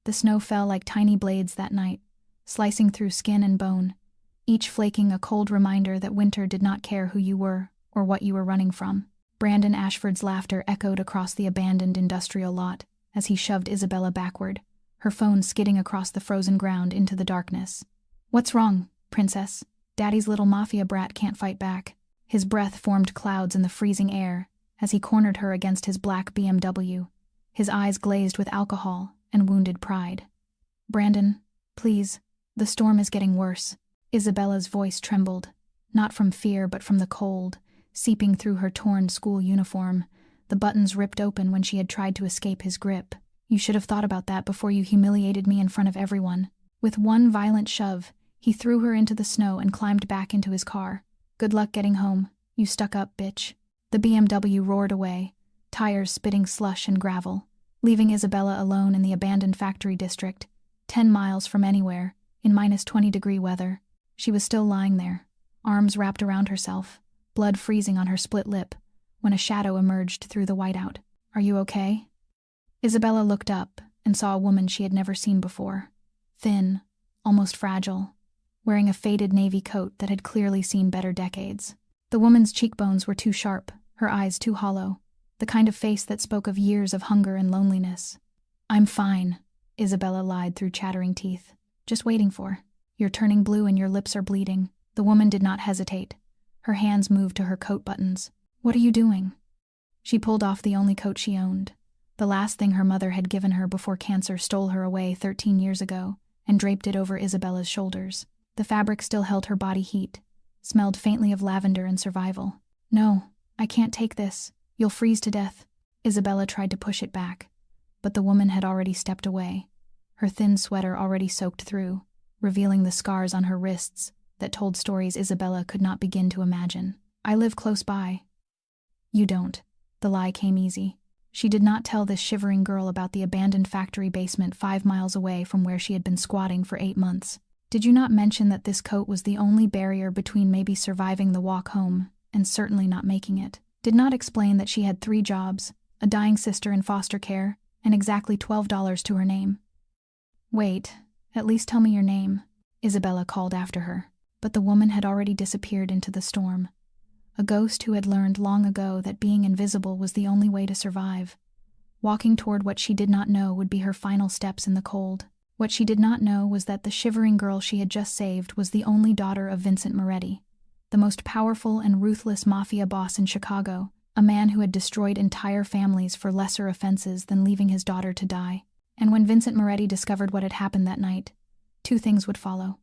The snow fell like tiny blades that night, slicing through skin and bone, each flaking a cold reminder that winter did not care who you were or what you were running from. Brandon Ashford's laughter echoed across the abandoned industrial lot as he shoved Isabella backward, her phone skidding across the frozen ground into the darkness. "What's wrong, princess? Daddy's little mafia brat can't fight back." His breath formed clouds in the freezing air as he cornered her against his black BMW, his eyes glazed with alcohol and wounded pride. "Brandon, please, the storm is getting worse." Isabella's voice trembled, not from fear but from the cold, seeping through her torn school uniform, the buttons ripped open when she had tried to escape his grip. "You should have thought about that before you humiliated me in front of everyone." With one violent shove, he threw her into the snow and climbed back into his car. "Good luck getting home, you stuck-up bitch." The BMW roared away, tires spitting slush and gravel, leaving Isabella alone in the abandoned factory district, 10 miles from anywhere, in -20-degree weather. She was still lying there, arms wrapped around herself, blood freezing on her split lip, when a shadow emerged through the whiteout. "Are you okay?" Isabella looked up and saw a woman she had never seen before. Thin, almost fragile, wearing a faded navy coat that had clearly seen better decades. The woman's cheekbones were too sharp, her eyes too hollow, the kind of face that spoke of years of hunger and loneliness. "I'm fine," Isabella lied through chattering teeth. "Just waiting for. You're turning blue and your lips are bleeding." The woman did not hesitate. Her hands moved to her coat buttons. "What are you doing?" She pulled off the only coat she owned, the last thing her mother had given her before cancer stole her away 13 years ago, and draped it over Isabella's shoulders. The fabric still held her body heat, smelled faintly of lavender and survival. "No, I can't take this. You'll freeze to death." Isabella tried to push it back, but the woman had already stepped away, her thin sweater already soaked through, revealing the scars on her wrists that told stories Isabella could not begin to imagine. "I live close by." "You don't." The lie came easy. She did not tell this shivering girl about the abandoned factory basement 5 miles away from where she had been squatting for 8 months. "Did you not mention that this coat was the only barrier between maybe surviving the walk home and certainly not making it? Did not explain that she had 3 jobs, a dying sister in foster care, and exactly $12 to her name?" "Wait, at least tell me your name," Isabella called after her. But the woman had already disappeared into the storm, a ghost who had learned long ago that being invisible was the only way to survive. Walking toward what she did not know would be her final steps in the cold. What she did not know was that the shivering girl she had just saved was the only daughter of Vincent Moretti, the most powerful and ruthless mafia boss in Chicago, a man who had destroyed entire families for lesser offenses than leaving his daughter to die. And when Vincent Moretti discovered what had happened that night, 2 things would follow.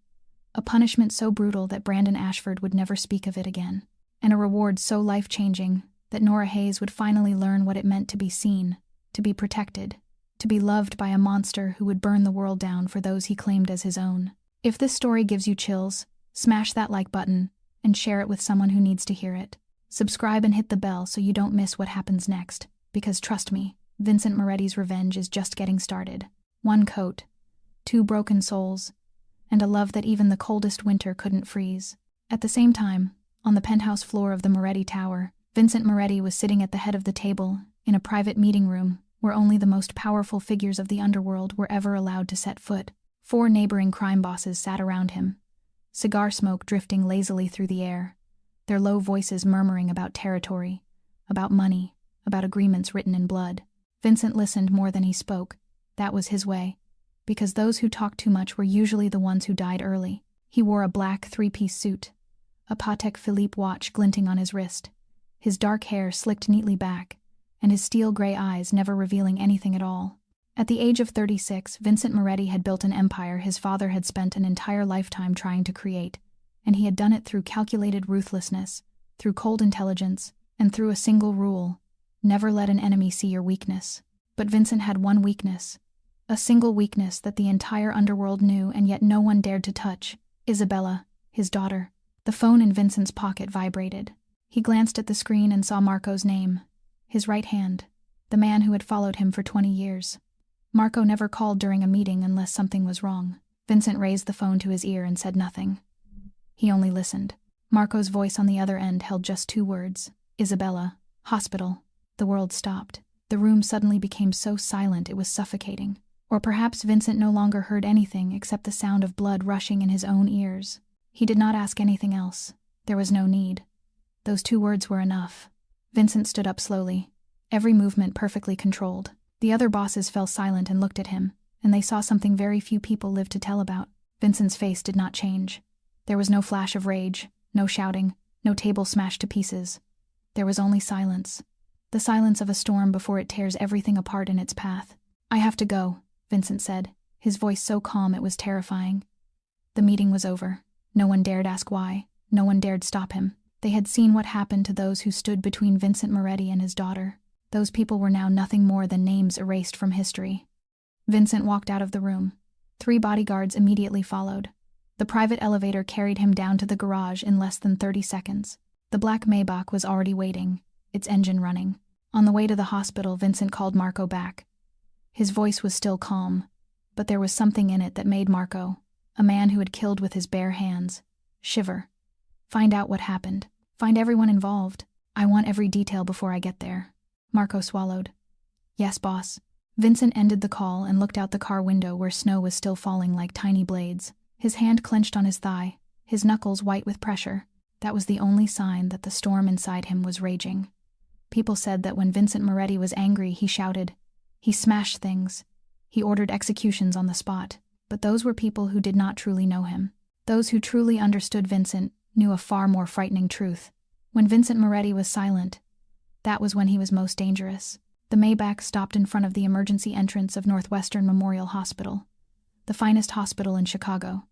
A punishment so brutal that Brandon Ashford would never speak of it again, and a reward so life-changing that Nora Hayes would finally learn what it meant to be seen, to be protected, to be loved by a monster who would burn the world down for those he claimed as his own. If this story gives you chills, smash that like button and share it with someone who needs to hear it. Subscribe and hit the bell so you don't miss what happens next, because trust me, Vincent Moretti's revenge is just getting started. 1 coat, 2 broken souls, and a love that even the coldest winter couldn't freeze. At the same time, on the penthouse floor of the Moretti Tower, Vincent Moretti was sitting at the head of the table in a private meeting room where only the most powerful figures of the underworld were ever allowed to set foot. 4 neighboring crime bosses sat around him, cigar smoke drifting lazily through the air, their low voices murmuring about territory, about money, about agreements written in blood. Vincent listened more than he spoke. That was his way, because those who talked too much were usually the ones who died early. He wore a black 3-piece suit, a Patek Philippe watch glinting on his wrist, his dark hair slicked neatly back, and his steel-gray eyes never revealing anything at all. At the age of 36, Vincent Moretti had built an empire his father had spent an entire lifetime trying to create, and he had done it through calculated ruthlessness, through cold intelligence, and through a single rule: never let an enemy see your weakness. But Vincent had one weakness, a single weakness that the entire underworld knew and yet no one dared to touch: Isabella, his daughter. The phone in Vincent's pocket vibrated. He glanced at the screen and saw Marco's name, his right hand, the man who had followed him for 20 years. Marco never called during a meeting unless something was wrong. Vincent raised the phone to his ear and said nothing. He only listened. Marco's voice on the other end held just 2 words: Isabella, hospital. The world stopped. The room suddenly became so silent it was suffocating. Or perhaps Vincent no longer heard anything except the sound of blood rushing in his own ears. He did not ask anything else. There was no need. Those 2 words were enough. Vincent stood up slowly, every movement perfectly controlled. The other bosses fell silent and looked at him, and they saw something very few people live to tell about. Vincent's face did not change. There was no flash of rage, no shouting, no table smashed to pieces. There was only silence. The silence of a storm before it tears everything apart in its path. "I have to go," Vincent said, his voice so calm it was terrifying. The meeting was over. No one dared ask why. No one dared stop him. They had seen what happened to those who stood between Vincent Moretti and his daughter. Those people were now nothing more than names erased from history. Vincent walked out of the room. 3 bodyguards immediately followed. The private elevator carried him down to the garage in less than 30 seconds. The black Maybach was already waiting, its engine running. On the way to the hospital, Vincent called Marco back. His voice was still calm, but there was something in it that made Marco, a man who had killed with his bare hands, shiver. "Find out what happened. Find everyone involved. I want every detail before I get there." Marco swallowed. "Yes, boss." Vincent ended the call and looked out the car window where snow was still falling like tiny blades. His hand clenched on his thigh, his knuckles white with pressure. That was the only sign that the storm inside him was raging. People said that when Vincent Moretti was angry, he shouted. He smashed things. He ordered executions on the spot. But those were people who did not truly know him. Those who truly understood Vincent knew a far more frightening truth. When Vincent Moretti was silent, that was when he was most dangerous. The Maybach stopped in front of the emergency entrance of Northwestern Memorial Hospital, the finest hospital in Chicago,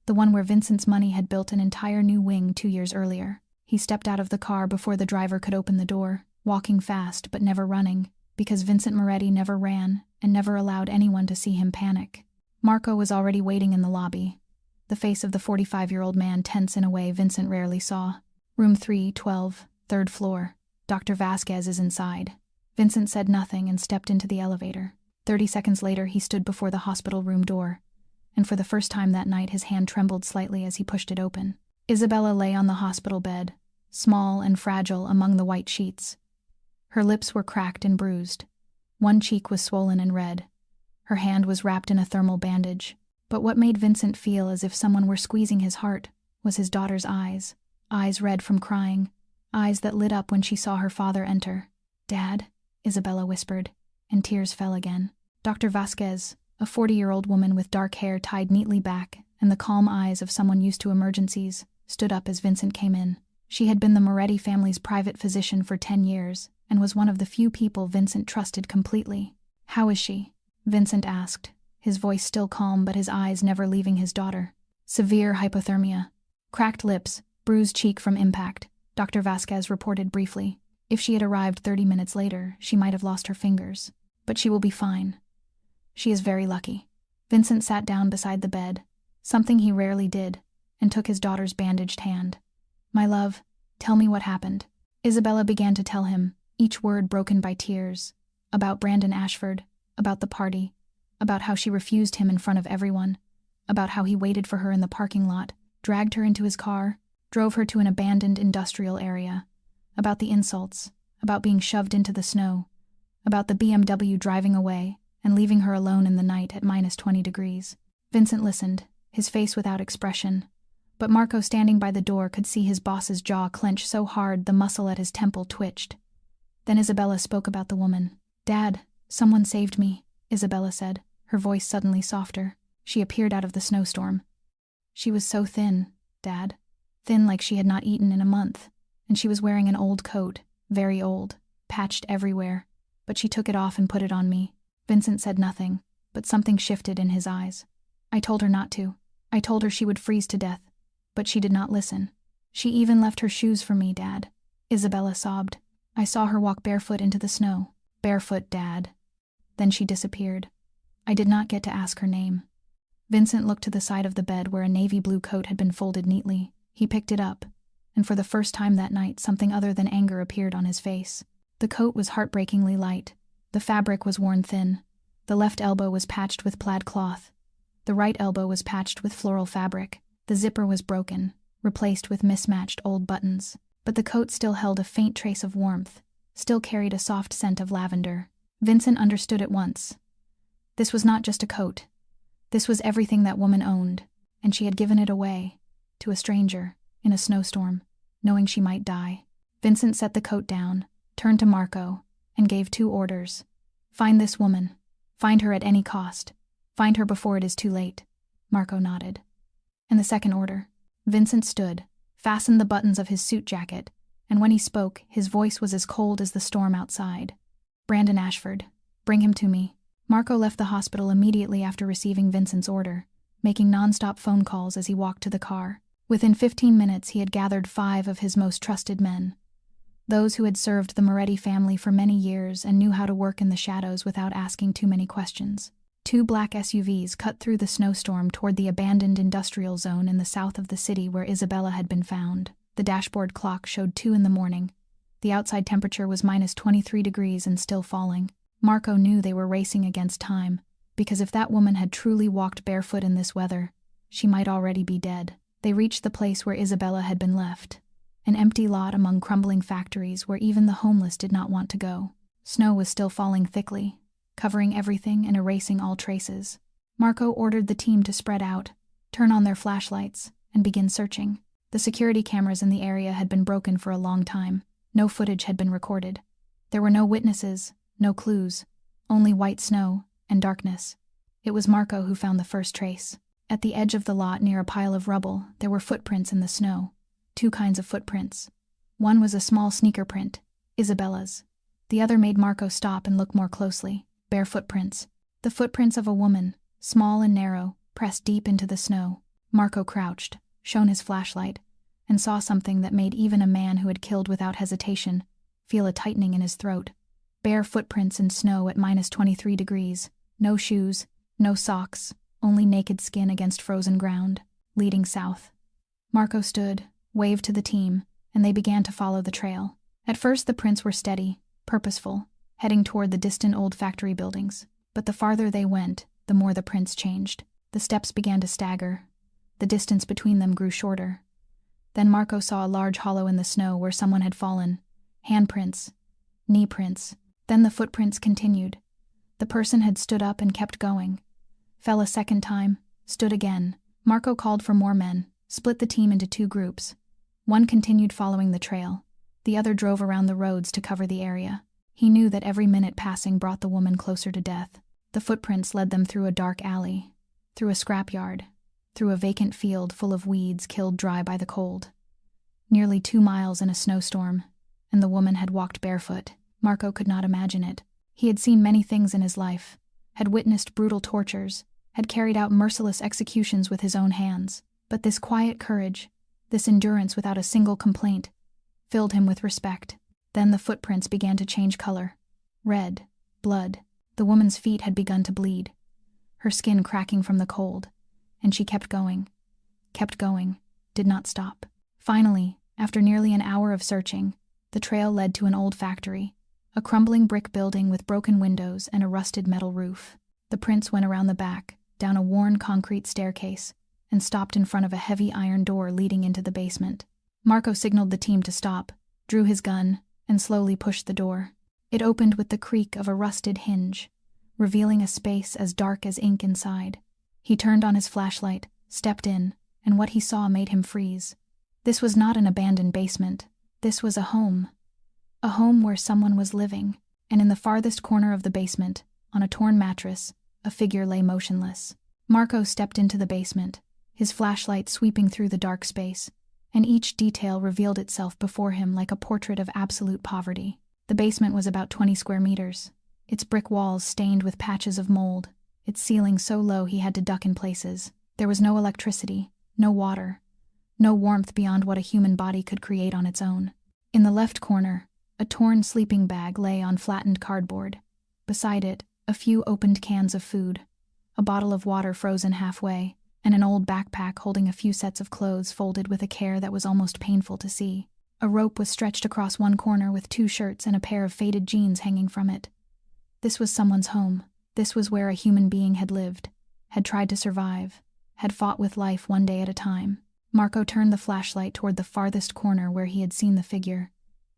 the one where Vincent's money had built an entire new wing 2 years earlier. He stepped out of the car before the driver could open the door, walking fast but never running, because Vincent Moretti never ran and never allowed anyone to see him panic. Marco was already waiting in the lobby, the face of the 45-year-old man tense in a way Vincent rarely saw. "Room 312, 3rd floor. Dr. Vasquez is inside." Vincent said nothing and stepped into the elevator. 30 seconds later, he stood before the hospital room door, and for the first time that night his hand trembled slightly as he pushed it open. Isabella lay on the hospital bed, small and fragile among the white sheets. Her lips were cracked and bruised. One cheek was swollen and red. Her hand was wrapped in a thermal bandage. But what made Vincent feel as if someone were squeezing his heart was his daughter's eyes, eyes red from crying, eyes that lit up when she saw her father enter. "Dad," Isabella whispered, and tears fell again. Dr. Vasquez, a 40-year-old woman with dark hair tied neatly back and the calm eyes of someone used to emergencies, stood up as Vincent came in. She had been the Moretti family's private physician for 10 years and was one of the few people Vincent trusted completely. "How is she?" Vincent asked, his voice still calm but his eyes never leaving his daughter. "Severe hypothermia. Cracked lips, bruised cheek from impact," Dr. Vasquez reported briefly. "If she had arrived 30 minutes later, she might have lost her fingers. But she will be fine. She is very lucky." Vincent sat down beside the bed, something he rarely did, and took his daughter's bandaged hand. "My love, tell me what happened." Isabella began to tell him, each word broken by tears, about Brandon Ashford, about the party, about how she refused him in front of everyone, about how he waited for her in the parking lot, dragged her into his car, drove her to an abandoned industrial area, about the insults, about being shoved into the snow, about the BMW driving away and leaving her alone in the night at -20 degrees. Vincent listened, his face without expression, but Marco standing by the door could see his boss's jaw clench so hard the muscle at his temple twitched. Then Isabella spoke about the woman. "Dad, someone saved me," Isabella said, her voice suddenly softer. She appeared out of the snowstorm. "She was so thin, Dad. Thin like she had not eaten in a month, and she was wearing an old coat, very old, patched everywhere, but she took it off and put it on me." Vincent said nothing, but something shifted in his eyes. "I told her not to. I told her she would freeze to death, but she did not listen. She even left her shoes for me, Dad." Isabella sobbed. "I saw her walk barefoot into the snow. Barefoot, Dad. Then she disappeared. I did not get to ask her name." Vincent looked to the side of the bed where a navy blue coat had been folded neatly. He picked it up, and for the first time that night something other than anger appeared on his face. The coat was heartbreakingly light. The fabric was worn thin. The left elbow was patched with plaid cloth. The right elbow was patched with floral fabric. The zipper was broken, replaced with mismatched old buttons. But the coat still held a faint trace of warmth, still carried a soft scent of lavender. Vincent understood at once. This was not just a coat. This was everything that woman owned, and she had given it away, to a stranger, in a snowstorm, knowing she might die. Vincent set the coat down, turned to Marco, and gave 2 orders. Find this woman. Find her at any cost. Find her before it is too late. Marco nodded. And the second order. Vincent stood, fastened the buttons of his suit jacket, and when he spoke, his voice was as cold as the storm outside. Brandon Ashford. Bring him to me. Marco left the hospital immediately after receiving Vincent's order, making non-stop phone calls as he walked to the car. Within 15 minutes, he had gathered 5 of his most trusted men. Those who had served the Moretti family for many years and knew how to work in the shadows without asking too many questions. 2 black SUVs cut through the snowstorm toward the abandoned industrial zone in the south of the city where Isabella had been found. The dashboard clock showed 2 in the morning. The outside temperature was minus 23 degrees and still falling. Marco knew they were racing against time, because if that woman had truly walked barefoot in this weather, she might already be dead. They reached the place where Isabella had been left, an empty lot among crumbling factories where even the homeless did not want to go. Snow was still falling thickly, covering everything and erasing all traces. Marco ordered the team to spread out, turn on their flashlights, and begin searching. The security cameras in the area had been broken for a long time. No footage had been recorded. There were no witnesses, no clues, only white snow and darkness. It was Marco who found the first trace. At the edge of the lot near a pile of rubble, there were footprints in the snow. 2 kinds of footprints. One was a small sneaker print, Isabella's. The other made Marco stop and look more closely. Bare footprints. The footprints of a woman, small and narrow, pressed deep into the snow. Marco crouched, shone his flashlight, and saw something that made even a man who had killed without hesitation feel a tightening in his throat. Bare footprints in snow at minus 23 degrees. No shoes, no socks, only naked skin against frozen ground, leading south. Marco stood, waved to the team, and they began to follow the trail. At first the prints were steady, purposeful, heading toward the distant old factory buildings. But the farther they went, the more the prints changed. The steps began to stagger. The distance between them grew shorter. Then Marco saw a large hollow in the snow where someone had fallen. Handprints. Knee prints. Then the footprints continued. The person had stood up and kept going. Fell a second time, stood again. Marco called for more men, split the team into 2 groups. One continued following the trail. The other drove around the roads to cover the area. He knew that every minute passing brought the woman closer to death. The footprints led them through a dark alley, through a scrapyard, through a vacant field full of weeds killed dry by the cold. Nearly 2 miles in a snowstorm, and the woman had walked barefoot. Marco could not imagine it. He had seen many things in his life, had witnessed brutal tortures, had carried out merciless executions with his own hands. But this quiet courage, this endurance without a single complaint, filled him with respect. Then the footprints began to change color. Red, blood. The woman's feet had begun to bleed, her skin cracking from the cold, and she kept going, did not stop. Finally, after nearly an hour of searching, the trail led to an old factory, a crumbling brick building with broken windows and a rusted metal roof. The prints went around the back, down a worn concrete staircase, and stopped in front of a heavy iron door leading into the basement. Marco signaled the team to stop, drew his gun, and slowly pushed the door. It opened with the creak of a rusted hinge, revealing a space as dark as ink inside. He turned on his flashlight, stepped in, and what he saw made him freeze. This was not an abandoned basement. This was a home where someone was living, and in the farthest corner of the basement, on a torn mattress, a figure lay motionless. Marco stepped into the basement, his flashlight sweeping through the dark space, and each detail revealed itself before him like a portrait of absolute poverty. The basement was about 20 square meters, its brick walls stained with patches of mold, its ceiling so low he had to duck in places. There was no electricity, no water, no warmth beyond what a human body could create on its own. In the left corner, a torn sleeping bag lay on flattened cardboard. Beside it, a few opened cans of food, a bottle of water frozen halfway, and an old backpack holding a few sets of clothes folded with a care that was almost painful to see. A rope was stretched across one corner with 2 shirts and a pair of faded jeans hanging from it. This was someone's home. This was where a human being had lived, had tried to survive, had fought with life one day at a time. Marco turned the flashlight toward the farthest corner where he had seen the figure,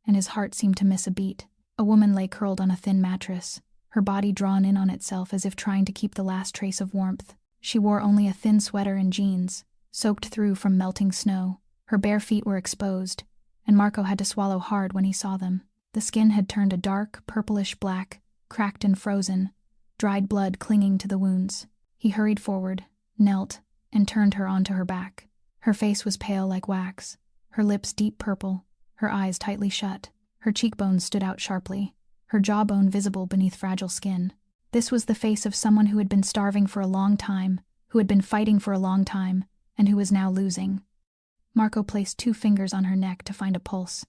and his heart seemed to miss a beat. A woman lay curled on a thin mattress, her body drawn in on itself as if trying to keep the last trace of warmth. She wore only a thin sweater and jeans, soaked through from melting snow. Her bare feet were exposed, and Marco had to swallow hard when he saw them. The skin had turned a dark, purplish black, cracked and frozen, dried blood clinging to the wounds. He hurried forward, knelt, and turned her onto her back. Her face was pale like wax, her lips deep purple, her eyes tightly shut. Her cheekbones stood out sharply, her jawbone visible beneath fragile skin. This was the face of someone who had been starving for a long time, who had been fighting for a long time, and who was now losing. Marco placed 2 fingers on her neck to find a pulse.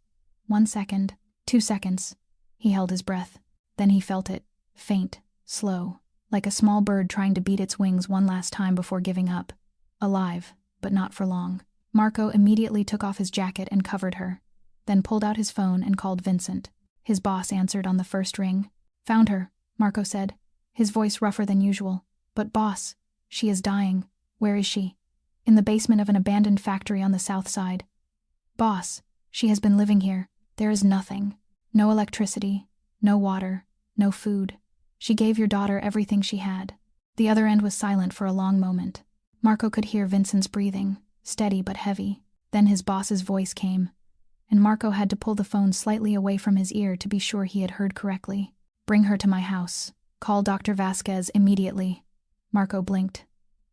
1 second, 2 seconds. He held his breath. Then he felt it, faint, slow, like a small bird trying to beat its wings one last time before giving up. Alive, but not for long. Marco immediately took off his jacket and covered her, then pulled out his phone and called Vincent. His boss answered on the first ring. "Found her," Marco said, his voice rougher than usual. "But boss, she is dying. Where is she?" "In the basement of an abandoned factory on the south side." "Boss, she has been living here. There is nothing. No electricity, no water, no food. She gave your daughter everything she had." The other end was silent for a long moment. Marco could hear Vincent's breathing, steady but heavy. Then his boss's voice came, and Marco had to pull the phone slightly away from his ear to be sure he had heard correctly. "Bring her to my house. Call Dr. Vasquez immediately." Marco blinked.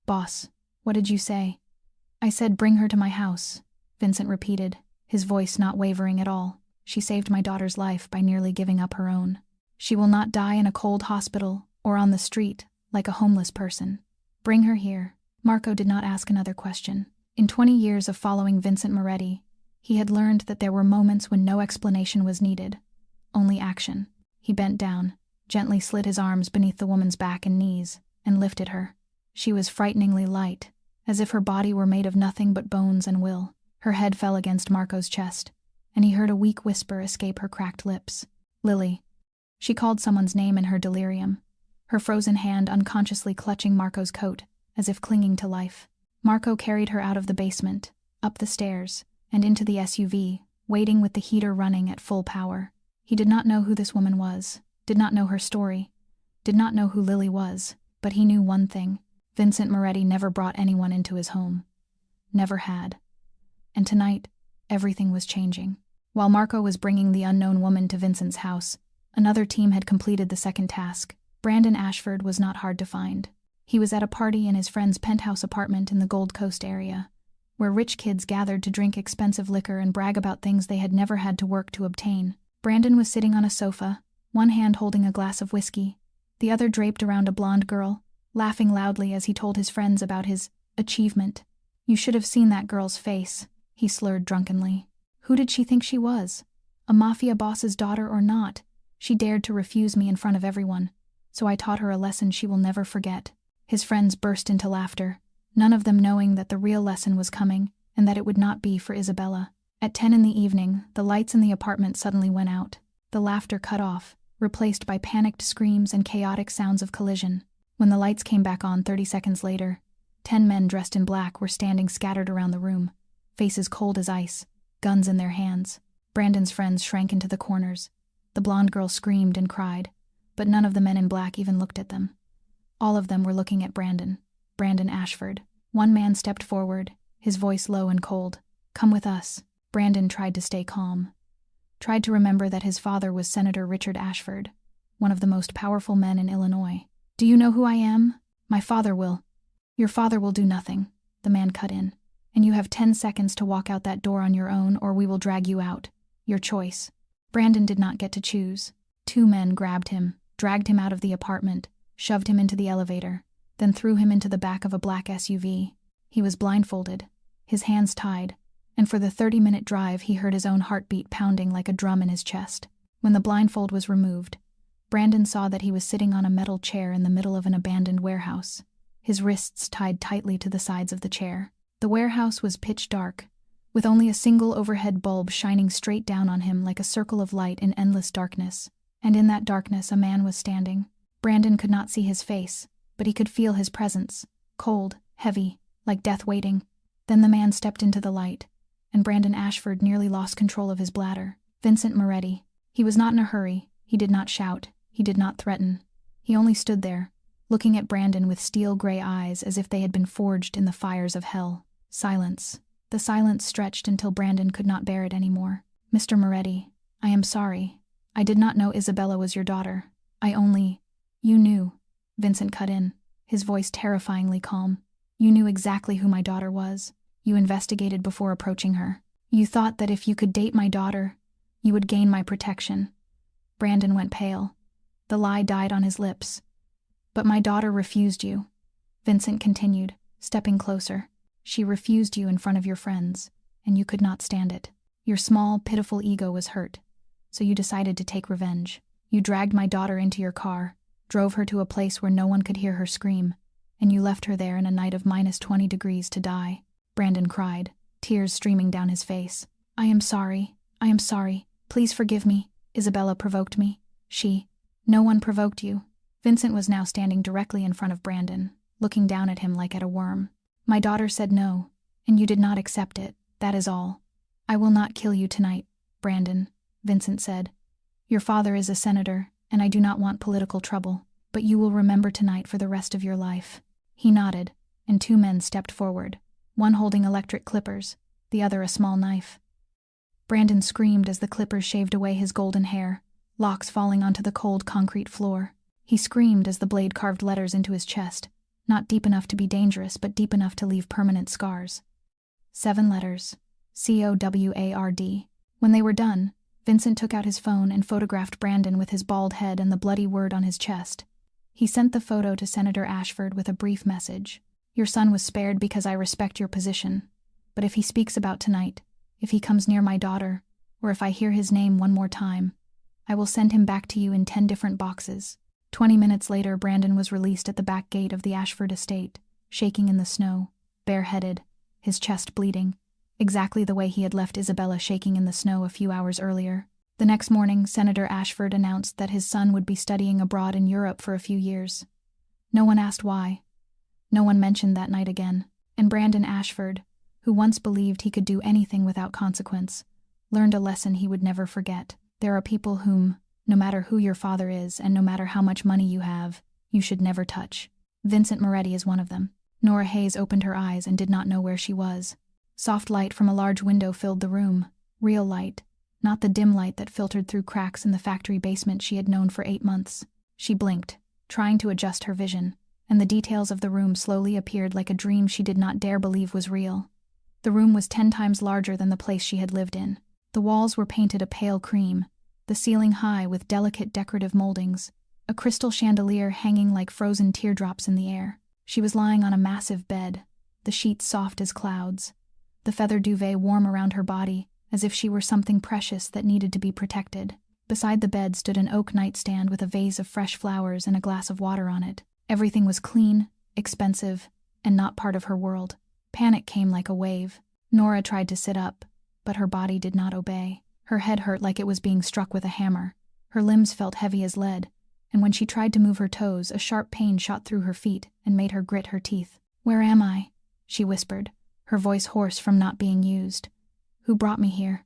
"Boss, what did you say?" "I said bring her to my house," Vincent repeated, his voice not wavering at all. "She saved my daughter's life by nearly giving up her own. She will not die in a cold hospital or on the street like a homeless person. Bring her here." Marco did not ask another question. In 20 years of following Vincent Moretti, he had learned that there were moments when no explanation was needed, only action. He bent down, gently slid his arms beneath the woman's back and knees, and lifted her. She was frighteningly light, as if her body were made of nothing but bones and will. Her head fell against Marco's chest, and he heard a weak whisper escape her cracked lips. "Lily." She called someone's name in her delirium, her frozen hand unconsciously clutching Marco's coat, as if clinging to life. Marco carried her out of the basement, up the stairs, and into the SUV, waiting with the heater running at full power. He did not know who this woman was, did not know her story, did not know who Lily was, but he knew one thing. Vincent Moretti never brought anyone into his home. Never had. And tonight, everything was changing. While Marco was bringing the unknown woman to Vincent's house, another team had completed the second task. Brandon Ashford was not hard to find. He was at a party in his friend's penthouse apartment in the Gold Coast area, where rich kids gathered to drink expensive liquor and brag about things they had never had to work to obtain. Brandon was sitting on a sofa, one hand holding a glass of whiskey, the other draped around a blonde girl, laughing loudly as he told his friends about his achievement. "You should have seen that girl's face," he slurred drunkenly. "Who did she think she was? A mafia boss's daughter or not? She dared to refuse me in front of everyone, so I taught her a lesson she will never forget." His friends burst into laughter, none of them knowing that the real lesson was coming and that it would not be for Isabella. At 10 in the evening, the lights in the apartment suddenly went out. The laughter cut off, replaced by panicked screams and chaotic sounds of collision. When the lights came back on 30 seconds later, 10 men dressed in black were standing scattered around the room, faces cold as ice, guns in their hands. Brandon's friends shrank into the corners. The blonde girl screamed and cried, but none of the men in black even looked at them. All of them were looking at Brandon Ashford. One man stepped forward, his voice low and cold. "Come with us." Brandon tried to stay calm, tried to remember that his father was Senator Richard Ashford, one of the most powerful men in Illinois. "Do you know who I am? My father will." "Your father will do nothing," the man cut in. "And you have 10 seconds to walk out that door on your own or we will drag you out. Your choice." Brandon did not get to choose. 2 men grabbed him, dragged him out of the apartment, shoved him into the elevator, then threw him into the back of a black SUV. He was blindfolded, his hands tied, and for the 30-minute drive he heard his own heartbeat pounding like a drum in his chest. When the blindfold was removed, Brandon saw that he was sitting on a metal chair in the middle of an abandoned warehouse, his wrists tied tightly to the sides of the chair. The warehouse was pitch dark, with only a single overhead bulb shining straight down on him like a circle of light in endless darkness, and in that darkness a man was standing. Brandon could not see his face, but he could feel his presence, cold, heavy, like death waiting. Then the man stepped into the light, and Brandon Ashford nearly lost control of his bladder. Vincent Moretti. He was not in a hurry, he did not shout, he did not threaten. He only stood there, looking at Brandon with steel-gray eyes as if they had been forged in the fires of hell. Silence. The silence stretched until Brandon could not bear it anymore. "Mr. Moretti, I am sorry. I did not know Isabella was your daughter. You knew," Vincent cut in, his voice terrifyingly calm. "You knew exactly who my daughter was. You investigated before approaching her. You thought that if you could date my daughter, you would gain my protection." Brandon went pale. The lie died on his lips. "But my daughter refused you," Vincent continued, stepping closer. "She refused you in front of your friends, and you could not stand it. Your small, pitiful ego was hurt, so you decided to take revenge. You dragged my daughter into your car, drove her to a place where no one could hear her scream, and you left her there in a night of -20 degrees to die." Brandon cried, tears streaming down his face. I am sorry. Please forgive me. Isabella provoked me. No one provoked you." Vincent was now standing directly in front of Brandon, looking down at him like at a worm. "My daughter said no, and you did not accept it, that is all." "I will not kill you tonight, Brandon," Vincent said. "Your father is a senator, and I do not want political trouble, but you will remember tonight for the rest of your life." He nodded, and 2 men stepped forward, one holding electric clippers, the other a small knife. Brandon screamed as the clippers shaved away his golden hair, locks falling onto the cold concrete floor. He screamed as the blade carved letters into his chest, not deep enough to be dangerous but deep enough to leave permanent scars. 7 letters. COWARD. When they were done, Vincent took out his phone and photographed Brandon with his bald head and the bloody word on his chest. He sent the photo to Senator Ashford with a brief message. "Your son was spared because I respect your position. But if he speaks about tonight, if he comes near my daughter, or if I hear his name one more time, I will send him back to you in 10 different boxes." 20 minutes later, Brandon was released at the back gate of the Ashford estate, shaking in the snow, bareheaded, his chest bleeding, exactly the way he had left Isabella shaking in the snow a few hours earlier. The next morning, Senator Ashford announced that his son would be studying abroad in Europe for a few years. No one asked why. No one mentioned that night again. And Brandon Ashford, who once believed he could do anything without consequence, learned a lesson he would never forget. There are people whom, no matter who your father is and no matter how much money you have, you should never touch. Vincent Moretti is one of them. Nora Hayes opened her eyes and did not know where she was. Soft light from a large window filled the room. Real light, not the dim light that filtered through cracks in the factory basement she had known for 8 months. She blinked, trying to adjust her vision, and the details of the room slowly appeared like a dream she did not dare believe was real. The room was 10 times larger than the place she had lived in. The walls were painted a pale cream, the ceiling high with delicate decorative moldings, a crystal chandelier hanging like frozen teardrops in the air. She was lying on a massive bed, the sheets soft as clouds, the feather duvet warm around her body, as if she were something precious that needed to be protected. Beside the bed stood an oak nightstand with a vase of fresh flowers and a glass of water on it. Everything was clean, expensive, and not part of her world. Panic came like a wave. Nora tried to sit up, but her body did not obey. Her head hurt like it was being struck with a hammer. Her limbs felt heavy as lead, and when she tried to move her toes, a sharp pain shot through her feet and made her grit her teeth. "Where am I?" she whispered, her voice hoarse from not being used. "Who brought me here?"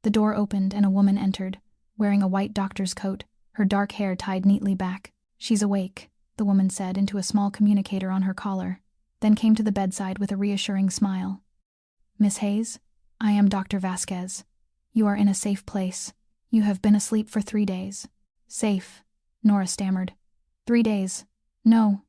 The door opened and a woman entered, wearing a white doctor's coat, her dark hair tied neatly back. "She's awake," the woman said into a small communicator on her collar, then came to the bedside with a reassuring smile. "Miss Hayes, I am Dr. Vasquez. You are in a safe place. You have been asleep for 3 days. "Safe," Nora stammered. 3 days. No.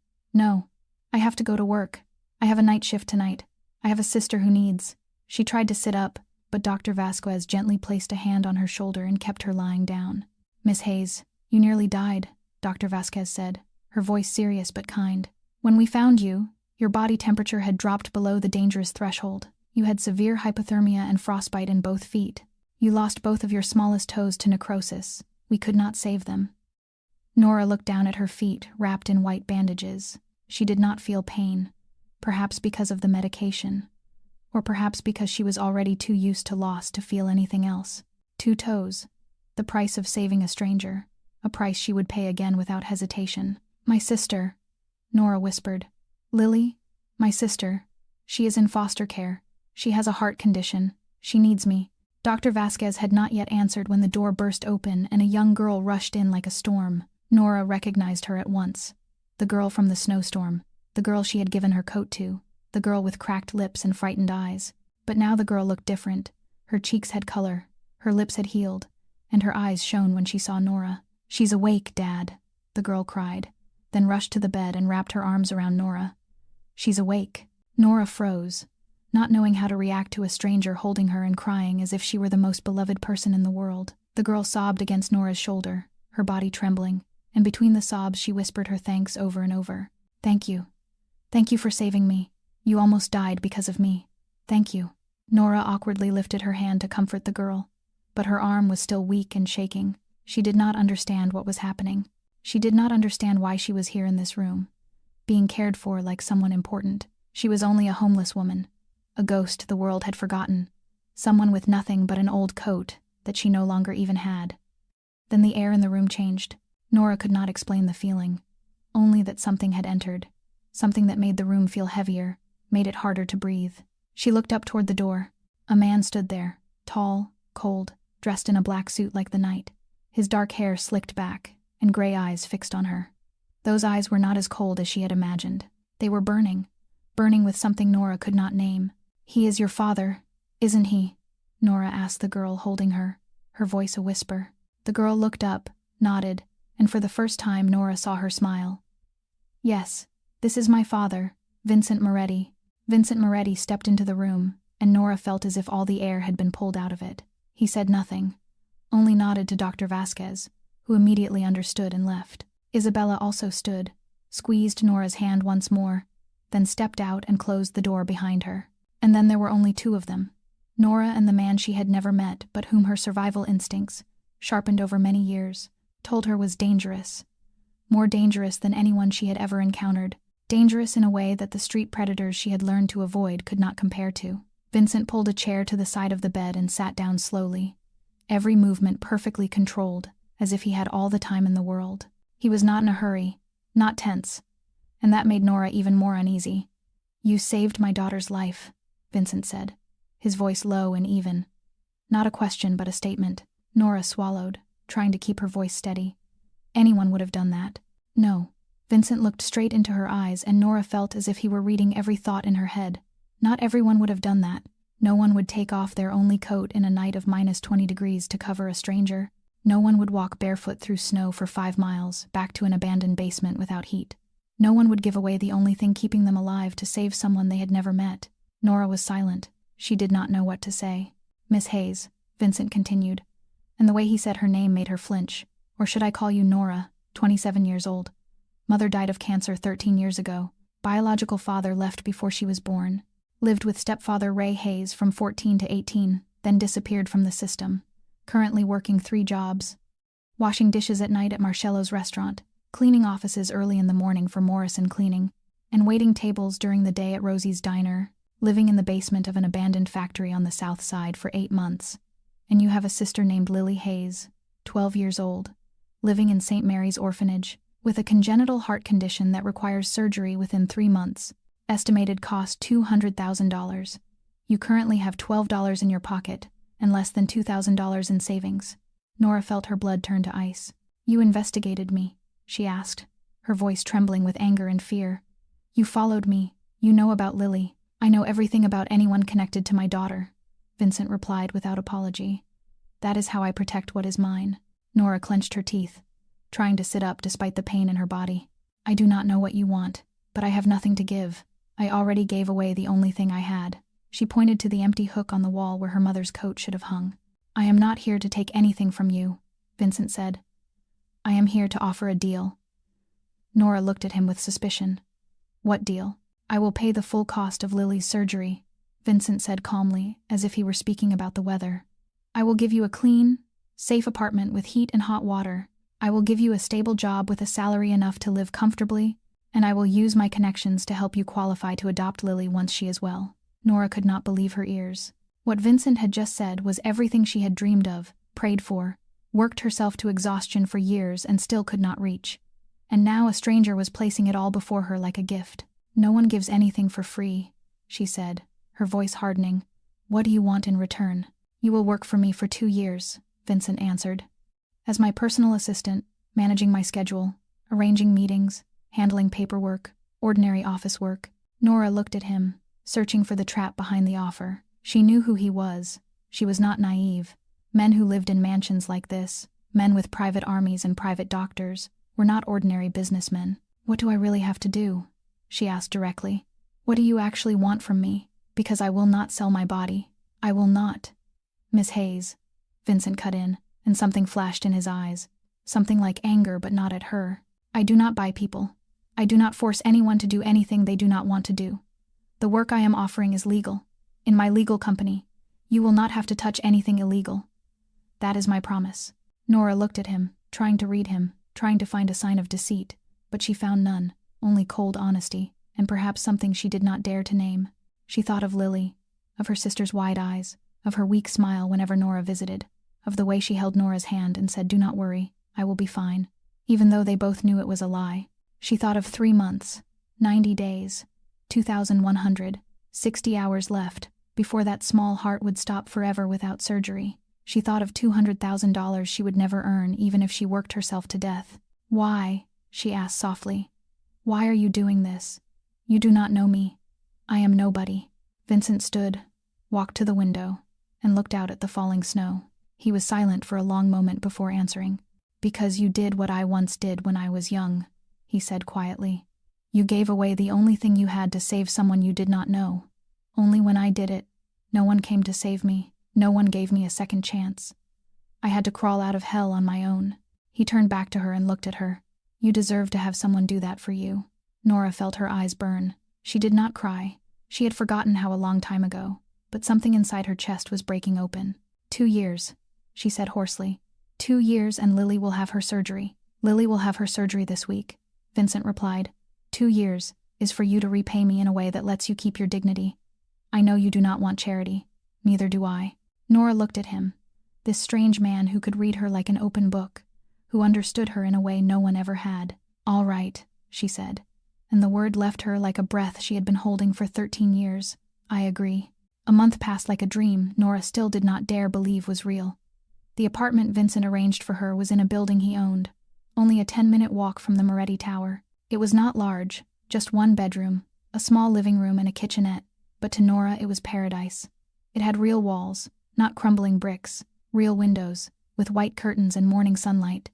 I have to go to work. I have a night shift tonight. I have a sister who needs." She tried to sit up, but Dr. Vasquez gently placed a hand on her shoulder and kept her lying down. "Miss Hayes, you nearly died," Dr. Vasquez said, her voice serious but kind. "When we found you, your body temperature had dropped below the dangerous threshold. You had severe hypothermia and frostbite in both feet. You lost both of your smallest toes to necrosis. We could not save them." Nora looked down at her feet, wrapped in white bandages. She did not feel pain, perhaps because of the medication, or perhaps because she was already too used to loss to feel anything else. 2 toes, the price of saving a stranger, a price she would pay again without hesitation. "My sister," Nora whispered. "Lily? My sister. She is in foster care. She has a heart condition. She needs me." Dr. Vasquez had not yet answered when the door burst open and a young girl rushed in like a storm, Nora recognized her at once. The girl from the snowstorm, the girl she had given her coat to, the girl with cracked lips and frightened eyes. But now the girl looked different. Her cheeks had color, her lips had healed, and her eyes shone when she saw Nora. "She's awake, Dad," the girl cried, then rushed to the bed and wrapped her arms around Nora. "She's awake." Nora froze, not knowing how to react to a stranger holding her and crying as if she were the most beloved person in the world. The girl sobbed against Nora's shoulder, her body trembling, and between the sobs she whispered her thanks over and over. "Thank you. Thank you for saving me. You almost died because of me. Thank you." Nora awkwardly lifted her hand to comfort the girl, but her arm was still weak and shaking. She did not understand what was happening. She did not understand why she was here in this room, being cared for like someone important. She was only a homeless woman, a ghost the world had forgotten, someone with nothing but an old coat that she no longer even had. Then the air in the room changed. Nora could not explain the feeling, only that something had entered, something that made the room feel heavier, made it harder to breathe. She looked up toward the door. A man stood there, tall, cold, dressed in a black suit like the night, his dark hair slicked back, and gray eyes fixed on her. Those eyes were not as cold as she had imagined. They were burning with something Nora could not name. "He is your father, isn't he?" Nora asked the girl holding her, her voice a whisper. The girl looked up, nodded, and for the first time Nora saw her smile. "Yes, this is my father, Vincent Moretti." Vincent Moretti stepped into the room, and Nora felt as if all the air had been pulled out of it. He said nothing, only nodded to Dr. Vasquez, who immediately understood and left. Isabella also stood, squeezed Nora's hand once more, then stepped out and closed the door behind her. And then there were only two of them, Nora and the man she had never met but whom her survival instincts, sharpened over many years, told her was dangerous. More dangerous than anyone she had ever encountered. Dangerous in a way that the street predators she had learned to avoid could not compare to. Vincent pulled a chair to the side of the bed and sat down slowly, every movement perfectly controlled, as if he had all the time in the world. He was not in a hurry, not tense, and that made Nora even more uneasy. "You saved my daughter's life," Vincent said, his voice low and even. Not a question but a statement. Nora swallowed, trying to keep her voice steady. Anyone would have done that. No. Vincent looked straight into her eyes, and Nora felt as if he were reading every thought in her head. Not everyone would have done that. No one would take off their only coat in a night of -20 degrees to cover a stranger. No one would walk barefoot through snow for 5 miles, back to an abandoned basement without heat. No one would give away the only thing keeping them alive to save someone they had never met. Nora was silent. She did not know what to say. "Miss Hayes," Vincent continued, and the way he said her name made her flinch. "Or should I call you Nora, 27 years old. Mother died of cancer 13 years ago. Biological father left before she was born. Lived with stepfather Ray Hayes from 14 to 18, then disappeared from the system. Currently working 3 jobs. Washing dishes at night at Marcello's restaurant, cleaning offices early in the morning for Morrison Cleaning, and waiting tables during the day at Rosie's Diner, living in the basement of an abandoned factory on the south side for 8 months. And you have a sister named Lily Hayes, 12 years old, living in St. Mary's Orphanage, with a congenital heart condition that requires surgery within 3 months. Estimated cost $200,000. You currently have $12 in your pocket, and less than $2,000 in savings." Nora felt her blood turn to ice. "You investigated me?" she asked, her voice trembling with anger and fear. "You followed me. You know about Lily." "I know everything about anyone connected to my daughter," Vincent replied without apology. "That is how I protect what is mine." Nora clenched her teeth, trying to sit up despite the pain in her body. "I do not know what you want, but I have nothing to give. I already gave away the only thing I had." She pointed to the empty hook on the wall where her mother's coat should have hung. "I am not here to take anything from you," Vincent said. "I am here to offer a deal." Nora looked at him with suspicion. "What deal?" "I will pay the full cost of Lily's surgery," Vincent said calmly, as if he were speaking about the weather. "I will give you a clean, safe apartment with heat and hot water. I will give you a stable job with a salary enough to live comfortably, and I will use my connections to help you qualify to adopt Lily once she is well." Nora could not believe her ears. What Vincent had just said was everything she had dreamed of, prayed for, worked herself to exhaustion for years and still could not reach. And now a stranger was placing it all before her like a gift. "No one gives anything for free," she said, her voice hardening. "What do you want in return?" "You will work for me for 2 years," Vincent answered. "As my personal assistant, managing my schedule, arranging meetings, handling paperwork, ordinary office work. Nora looked at him, searching for the trap behind the offer. She knew who he was. She was not naive. Men who lived in mansions like this, men with private armies and private doctors, were not ordinary businessmen. "What do I really have to do?" she asked directly. "What do you actually want from me? Because I will not sell my body. I will not." "Miss Hayes," Vincent cut in, and something flashed in his eyes. Something like anger, but not at her. "I do not buy people. I do not force anyone to do anything they do not want to do. The work I am offering is legal. In my legal company, you will not have to touch anything illegal. That is my promise." Nora looked at him, trying to read him, trying to find a sign of deceit, but she found none, only cold honesty, and perhaps something she did not dare to name. She thought of Lily, of her sister's wide eyes, of her weak smile whenever Nora visited, of the way she held Nora's hand and said, "Do not worry, I will be fine," even though they both knew it was a lie. She thought of 3 months, 90 days, 2,160 hours left, before that small heart would stop forever without surgery. She thought of $200,000 she would never earn even if she worked herself to death. "Why?" she asked softly. "Why are you doing this? You do not know me. I am nobody." Vincent stood, walked to the window, and looked out at the falling snow. He was silent for a long moment before answering. "Because you did what I once did when I was young," he said quietly. "You gave away the only thing you had to save someone you did not know. Only when I did it, no one came to save me. No one gave me a second chance. I had to crawl out of hell on my own." He turned back to her and looked at her. "You deserve to have someone do that for you." Nora felt her eyes burn. She did not cry. She had forgotten how a long time ago, but something inside her chest was breaking open. 2 years, she said hoarsely. 2 years and Lily will have her surgery. Lily will have her surgery this week, Vincent replied. 2 years is for you to repay me in a way that lets you keep your dignity. I know you do not want charity. Neither do I. Nora looked at him, this strange man who could read her like an open book, who understood her in a way no one ever had. "All right," she said, and the word left her like a breath she had been holding for 13 years. "I agree." A month passed like a dream Nora still did not dare believe was real. The apartment Vincent arranged for her was in a building he owned, only a 10-minute walk from the Moretti Tower. It was not large, just 1 bedroom, a small living room and a kitchenette, but to Nora it was paradise. It had real walls, not crumbling bricks, real windows, with white curtains and morning sunlight.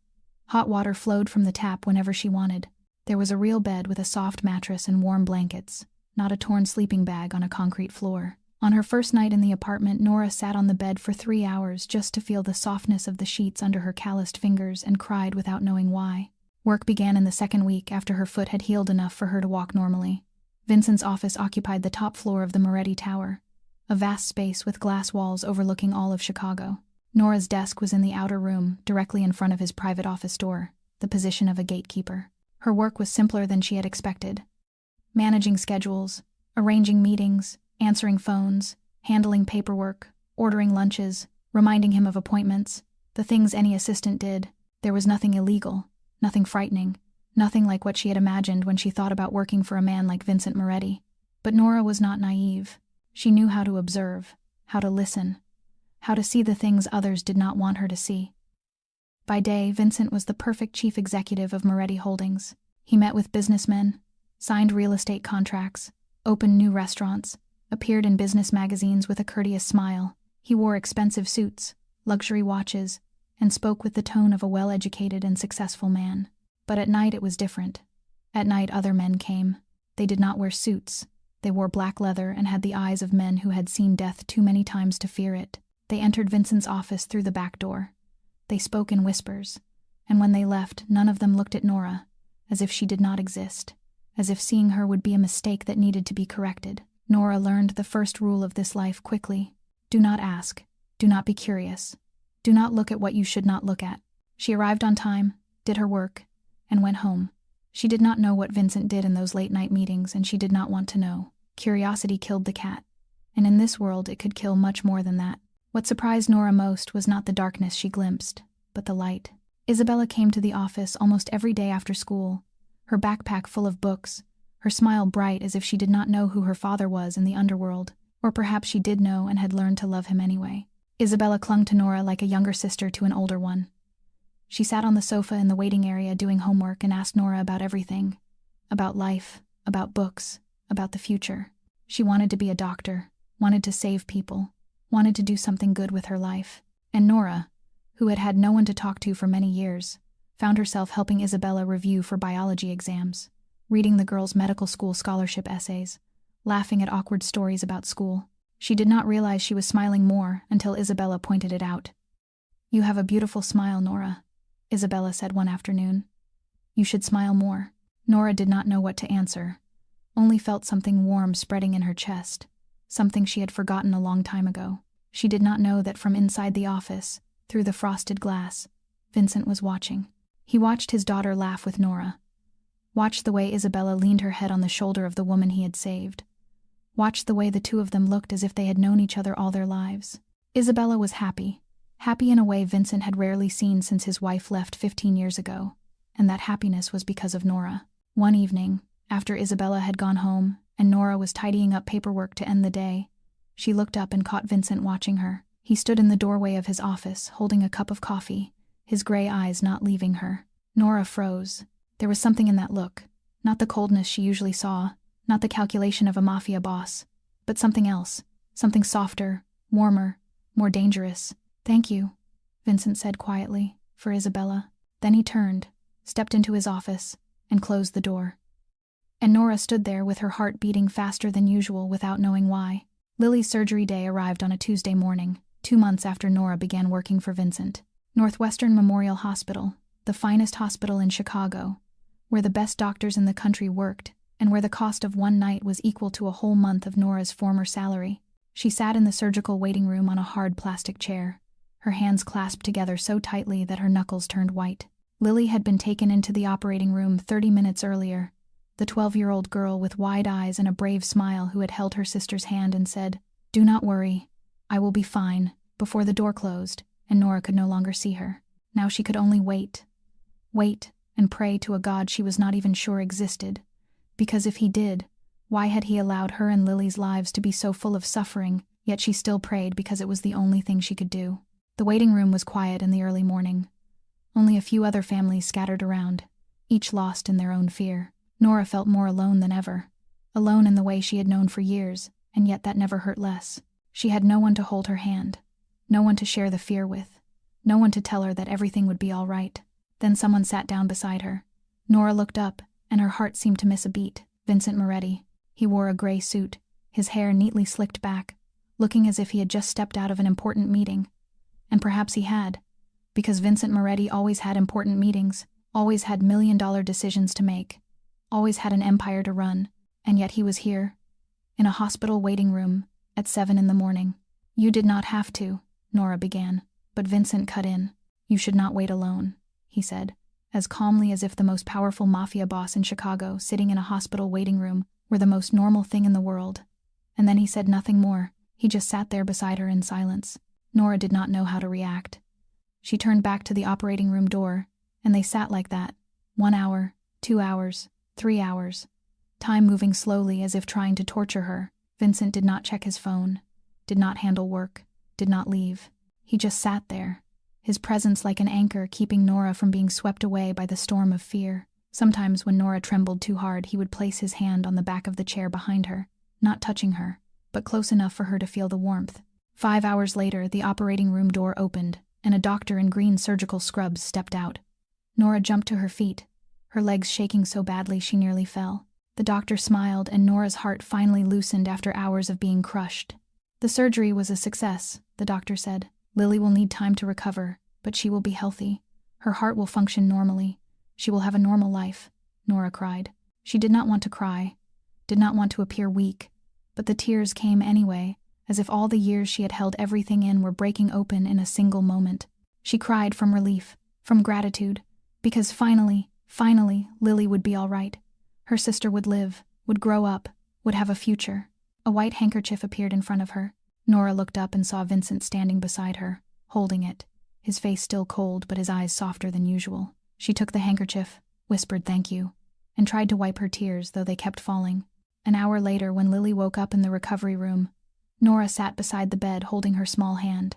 Hot water flowed from the tap whenever she wanted. There was a real bed with a soft mattress and warm blankets, not a torn sleeping bag on a concrete floor. On her first night in the apartment, Nora sat on the bed for 3 hours just to feel the softness of the sheets under her calloused fingers and cried without knowing why. Work began in the 2nd week after her foot had healed enough for her to walk normally. Vincent's office occupied the top floor of the Moretti Tower, a vast space with glass walls overlooking all of Chicago. Nora's desk was in the outer room, directly in front of his private office door, the position of a gatekeeper. Her work was simpler than she had expected. Managing schedules, arranging meetings, answering phones, handling paperwork, ordering lunches, reminding him of appointments, the things any assistant did. There was nothing illegal, nothing frightening, nothing like what she had imagined when she thought about working for a man like Vincent Moretti. But Nora was not naive. She knew how to observe, how to listen, how to see the things others did not want her to see. By day, Vincent was the perfect chief executive of Moretti Holdings. He met with businessmen, signed real estate contracts, opened new restaurants, appeared in business magazines with a courteous smile. He wore expensive suits, luxury watches, and spoke with the tone of a well-educated and successful man. But at night it was different. At night other men came. They did not wear suits. They wore black leather and had the eyes of men who had seen death too many times to fear it. They entered Vincent's office through the back door. They spoke in whispers, and when they left, none of them looked at Nora, as if she did not exist, as if seeing her would be a mistake that needed to be corrected. Nora learned the first rule of this life quickly. Do not ask. Do not be curious. Do not look at what you should not look at. She arrived on time, did her work, and went home. She did not know what Vincent did in those late-night meetings, and she did not want to know. Curiosity killed the cat, and in this world it could kill much more than that. What surprised Nora most was not the darkness she glimpsed, but the light. Isabella came to the office almost every day after school, her backpack full of books, her smile bright as if she did not know who her father was in the underworld, or perhaps she did know and had learned to love him anyway. Isabella clung to Nora like a younger sister to an older one. She sat on the sofa in the waiting area doing homework and asked Nora about everything. About life, about books, about the future. She wanted to be a doctor, wanted to save people, wanted to do something good with her life. And Nora, who had had no one to talk to for many years, found herself helping Isabella review for biology exams, reading the girls' medical school scholarship essays, laughing at awkward stories about school. She did not realize she was smiling more until Isabella pointed it out. "You have a beautiful smile, Nora," Isabella said one afternoon. "You should smile more." Nora did not know what to answer, only felt something warm spreading in her chest, something she had forgotten a long time ago. She did not know that from inside the office, through the frosted glass, Vincent was watching. He watched his daughter laugh with Nora, watched the way Isabella leaned her head on the shoulder of the woman he had saved, watched the way the two of them looked as if they had known each other all their lives. Isabella was happy in a way Vincent had rarely seen since his wife left 15 years ago, and that happiness was because of Nora. One evening, after Isabella had gone home and Nora was tidying up paperwork to end the day, she looked up and caught Vincent watching her. He stood in the doorway of his office, holding a cup of coffee, his gray eyes not leaving her. Nora froze. There was something in that look, not the coldness she usually saw, not the calculation of a mafia boss, but something else, something softer, warmer, more dangerous. "Thank you," Vincent said quietly, for Isabella. Then he turned, stepped into his office, and closed the door. And Nora stood there with her heart beating faster than usual without knowing why. Lily's surgery day arrived on a Tuesday morning, 2 months after Nora began working for Vincent. Northwestern Memorial Hospital, the finest hospital in Chicago, where the best doctors in the country worked, and where the cost of one night was equal to a whole month of Nora's former salary. She sat in the surgical waiting room on a hard plastic chair, her hands clasped together so tightly that her knuckles turned white. Lily had been taken into the operating room 30 minutes earlier, the 12-year-old girl with wide eyes and a brave smile who had held her sister's hand and said, "Do not worry, I will be fine," before the door closed, and Nora could no longer see her. Now she could only wait and pray to a God she was not even sure existed, because if he did, why had he allowed her and Lily's lives to be so full of suffering? Yet she still prayed because it was the only thing she could do. The waiting room was quiet in the early morning. Only a few other families scattered around, each lost in their own fear. Nora felt more alone than ever, alone in the way she had known for years, and yet that never hurt less. She had no one to hold her hand, no one to share the fear with, no one to tell her that everything would be all right. Then someone sat down beside her. Nora looked up, and her heart seemed to miss a beat. Vincent Moretti. He wore a gray suit, his hair neatly slicked back, looking as if he had just stepped out of an important meeting. And perhaps he had, because Vincent Moretti always had important meetings, always had million-dollar decisions to make, always had an empire to run, and yet he was here, in a hospital waiting room, at 7 in the morning. "You did not have to," Nora began, but Vincent cut in. "You should not wait alone," he said, as calmly as if the most powerful mafia boss in Chicago sitting in a hospital waiting room were the most normal thing in the world. And then he said nothing more. He just sat there beside her in silence. Nora did not know how to react. She turned back to the operating room door, and they sat like that, 1 hour, 2 hours, 3 hours, time moving slowly as if trying to torture her. Vincent did not check his phone, did not handle work, did not leave. He just sat there, his presence like an anchor keeping Nora from being swept away by the storm of fear. Sometimes when Nora trembled too hard, he would place his hand on the back of the chair behind her, not touching her, but close enough for her to feel the warmth. 5 hours later, the operating room door opened, and a doctor in green surgical scrubs stepped out. Nora jumped to her feet, her legs shaking so badly she nearly fell. The doctor smiled, and Nora's heart finally loosened after hours of being crushed. "The surgery was a success," the doctor said. "Lily will need time to recover, but she will be healthy. Her heart will function normally. She will have a normal life," Nora cried. She did not want to cry, did not want to appear weak, but the tears came anyway, as if all the years she had held everything in were breaking open in a single moment. She cried from relief, from gratitude, because finally, Lily would be all right. Her sister would live, would grow up, would have a future. A white handkerchief appeared in front of her. Nora looked up and saw Vincent standing beside her, holding it, his face still cold but his eyes softer than usual. She took the handkerchief, whispered thank you, and tried to wipe her tears, though they kept falling. An hour later, when Lily woke up in the recovery room, Nora sat beside the bed holding her small hand.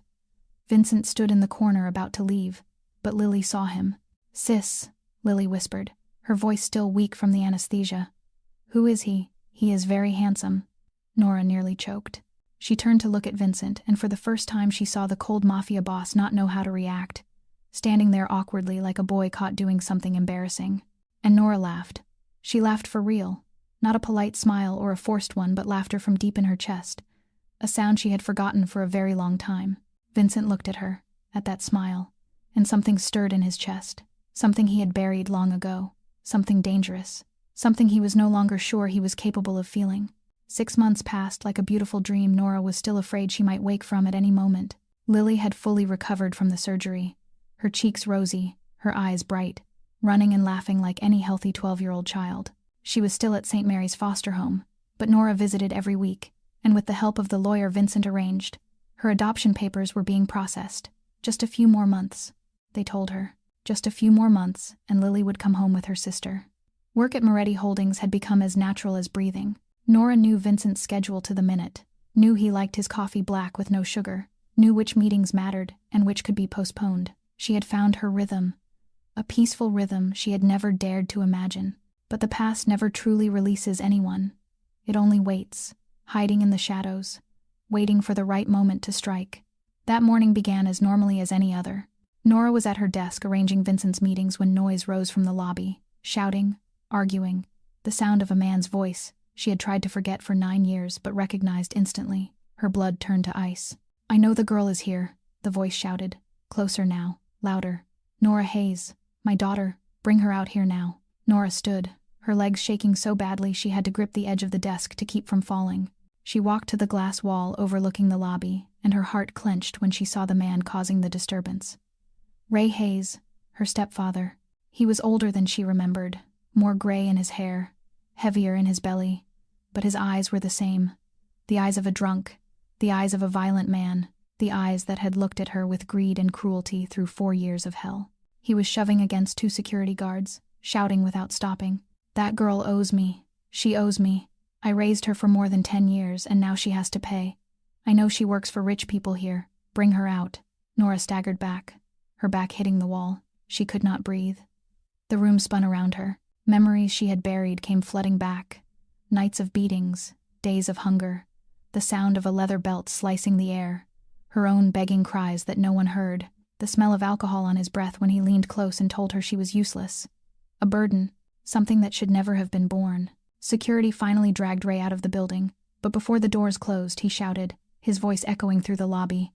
Vincent stood in the corner about to leave, but Lily saw him. "Sis," Lily whispered, her voice still weak from the anesthesia. "Who is he?" "He is very handsome." Nora nearly choked. She turned to look at Vincent, and for the first time she saw the cold mafia boss not know how to react, standing there awkwardly like a boy caught doing something embarrassing. And Nora laughed. She laughed for real. Not a polite smile or a forced one, but laughter from deep in her chest, a sound she had forgotten for a very long time. Vincent looked at her, at that smile, and something stirred in his chest, something he had buried long ago, something dangerous, something he was no longer sure he was capable of feeling. 6 months passed like a beautiful dream Nora was still afraid she might wake from at any moment. Lily had fully recovered from the surgery, her cheeks rosy, her eyes bright, running and laughing like any healthy 12-year-old child. She was still at St. Mary's foster home, but Nora visited every week, and with the help of the lawyer Vincent arranged, her adoption papers were being processed. Just a few more months, they told her. Just a few more months, and Lily would come home with her sister. Work at Moretti Holdings had become as natural as breathing. Nora knew Vincent's schedule to the minute, knew he liked his coffee black with no sugar, knew which meetings mattered and which could be postponed. She had found her rhythm, a peaceful rhythm she had never dared to imagine. But the past never truly releases anyone. It only waits, hiding in the shadows, waiting for the right moment to strike. That morning began as normally as any other. Nora was at her desk arranging Vincent's meetings when noise rose from the lobby, shouting, arguing, the sound of a man's voice she had tried to forget for 9 years but recognized instantly. Her blood turned to ice. "I know the girl is here," the voice shouted, closer now, louder. "Nora Hayes, my daughter, bring her out here now." Nora stood, her legs shaking so badly she had to grip the edge of the desk to keep from falling. She walked to the glass wall overlooking the lobby, and her heart clenched when she saw the man causing the disturbance. Ray Hayes, her stepfather. He was older than she remembered, more gray in his hair, heavier in his belly, but his eyes were the same. The eyes of a drunk, the eyes of a violent man, the eyes that had looked at her with greed and cruelty through 4 years of hell. He was shoving against 2 security guards, shouting without stopping. "That girl owes me. She owes me. I raised her for more than 10 years, and now she has to pay. I know she works for rich people here. Bring her out." Nora staggered back, her back hitting the wall. She could not breathe. The room spun around her. Memories she had buried came flooding back. Nights of beatings, days of hunger, the sound of a leather belt slicing the air, her own begging cries that no one heard, the smell of alcohol on his breath when he leaned close and told her she was useless. A burden, something that should never have been born. Security finally dragged Ray out of the building, but before the doors closed, he shouted, his voice echoing through the lobby.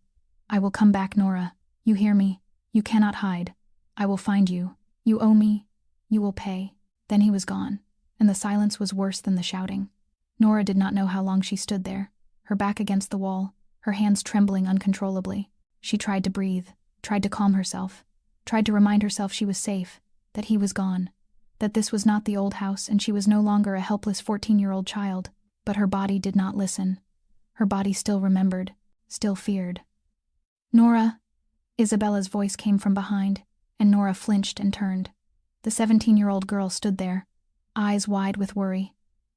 "I will come back, Nora. You hear me? You cannot hide. I will find you. You owe me. You will pay." Then he was gone, and the silence was worse than the shouting. Nora did not know how long she stood there, her back against the wall, her hands trembling uncontrollably. She tried to breathe, tried to calm herself, tried to remind herself she was safe, that he was gone, that this was not the old house and she was no longer a helpless 14-year-old child. But her body did not listen. Her body still remembered, still feared. "Nora!" Isabella's voice came from behind, and Nora flinched and turned. The 17-year-old girl stood there, eyes wide with worry,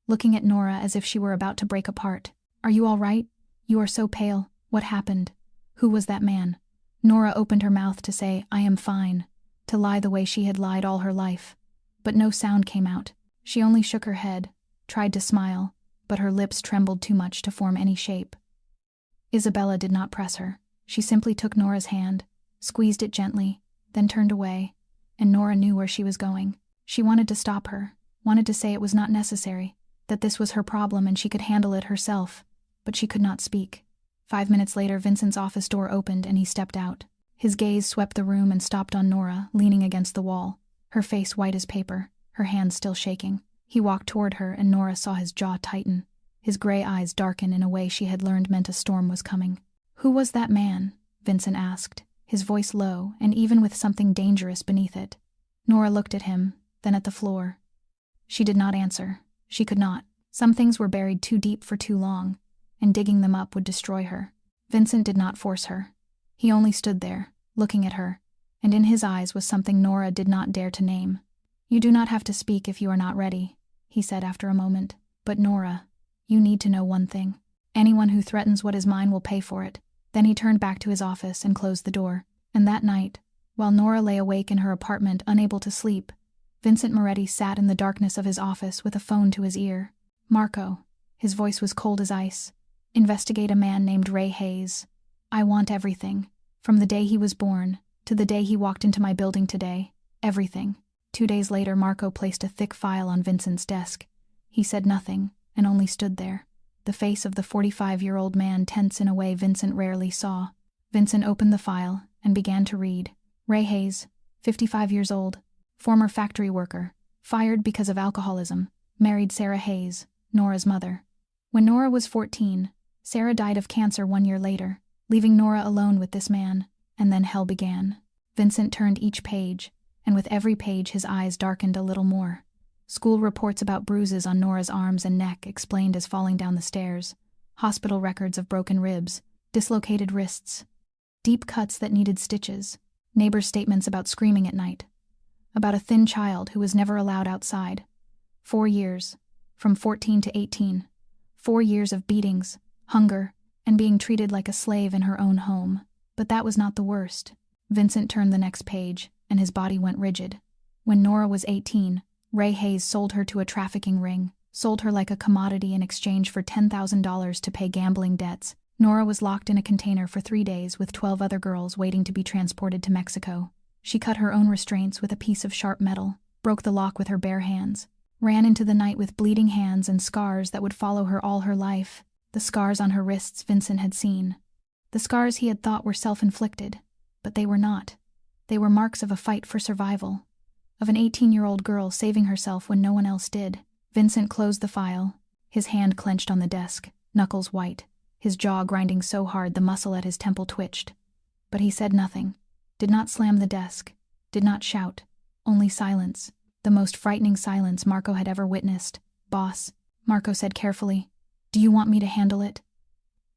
looking at Nora as if she were about to break apart. "Are you all right? You are so pale. What happened? Who was that man?" Nora opened her mouth to say, "I am fine," to lie the way she had lied all her life. But no sound came out. She only shook her head, tried to smile, but her lips trembled too much to form any shape. Isabella did not press her. She simply took Nora's hand, squeezed it gently, then turned away, and Nora knew where she was going. She wanted to stop her, wanted to say it was not necessary, that this was her problem and she could handle it herself, but she could not speak. 5 minutes later, Vincent's office door opened and he stepped out. His gaze swept the room and stopped on Nora, leaning against the wall, her face white as paper, her hands still shaking. He walked toward her and Nora saw his jaw tighten, his gray eyes darken in a way she had learned meant a storm was coming. "Who was that man?" Vincent asked, his voice low and even with something dangerous beneath it. Nora looked at him, then at the floor. She did not answer. She could not. Some things were buried too deep for too long, and digging them up would destroy her. Vincent did not force her. He only stood there, looking at her, and in his eyes was something Nora did not dare to name. "You do not have to speak if you are not ready," he said after a moment. "But Nora, you need to know one thing. Anyone who threatens what is mine will pay for it." Then he turned back to his office and closed the door. And that night, While Nora lay awake in her apartment, unable to sleep, Vincent Moretti sat in the darkness of his office with a phone to his ear. "Marco." His voice was cold as ice. "Investigate a man named Ray Hayes. I want everything. From the day he was born, to the day he walked into my building today. Everything." 2 days later, Marco placed a thick file on Vincent's desk. He said nothing, and only stood there, the face of the 45-year-old man tense in a way Vincent rarely saw. Vincent opened the file and began to read. Ray Hayes, 55 years old, former factory worker, fired because of alcoholism, married Sarah Hayes, Nora's mother. When Nora was 14, Sarah died of cancer 1 year later, leaving Nora alone with this man, and then hell began. Vincent turned each page, and with every page his eyes darkened a little more. School reports about bruises on Nora's arms and neck explained as falling down the stairs, hospital records of broken ribs, dislocated wrists, deep cuts that needed stitches, neighbors' statements about screaming at night, about a thin child who was never allowed outside. 4 years, from 14 to 18, 4 years of beatings, hunger, and being treated like a slave in her own home. But that was not the worst. Vincent turned the next page, and his body went rigid. When Nora was 18, Ray Hayes sold her to a trafficking ring, sold her like a commodity in exchange for $10,000 to pay gambling debts. Nora was locked in a container for 3 days with 12 other girls waiting to be transported to Mexico. She cut her own restraints with a piece of sharp metal, broke the lock with her bare hands, ran into the night with bleeding hands and scars that would follow her all her life. The scars on her wrists Vincent had seen. The scars he had thought were self-inflicted, but they were not. They were marks of a fight for survival, of an 18-year-old girl saving herself when no one else did. Vincent closed the file, his hand clenched on the desk, knuckles white, his jaw grinding so hard the muscle at his temple twitched. But he said nothing, did not slam the desk, did not shout, only silence, the most frightening silence Marco had ever witnessed. "Boss," Marco said carefully, "do you want me to handle it?"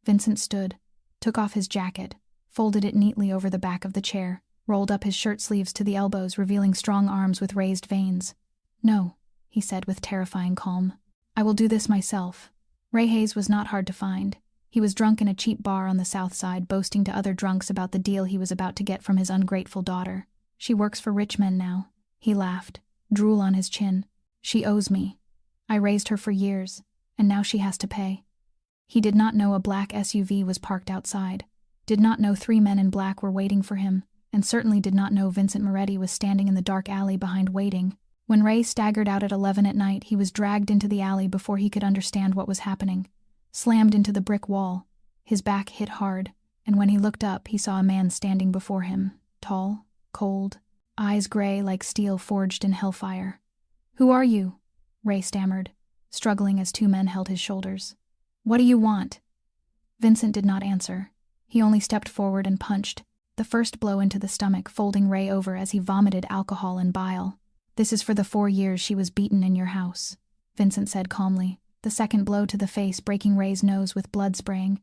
Vincent stood, took off his jacket, folded it neatly over the back of the chair, rolled up his shirt sleeves to the elbows, revealing strong arms with raised veins. "No," he said with terrifying calm. "I will do this myself." Ray Hayes was not hard to find. He was drunk in a cheap bar on the south side, boasting to other drunks about the deal he was about to get from his ungrateful daughter. "She works for rich men now." He laughed, drool on his chin. "She owes me. I raised her for years, and now she has to pay." He did not know a black SUV was parked outside, did not know 3 men in black were waiting for him, and certainly did not know Vincent Moretti was standing in the dark alley behind waiting. When Ray staggered out at 11 at night, he was dragged into the alley before he could understand what was happening. Slammed into the brick wall, his back hit hard, and when he looked up, he saw a man standing before him, tall, cold, eyes gray like steel forged in hellfire. "Who are you?" Ray stammered, struggling as 2 men held his shoulders. "What do you want?" Vincent did not answer. He only stepped forward and punched, the first blow into the stomach, folding Ray over as he vomited alcohol and bile. "This is for the 4 years she was beaten in your house," Vincent said calmly, the second blow to the face breaking Ray's nose with blood spraying.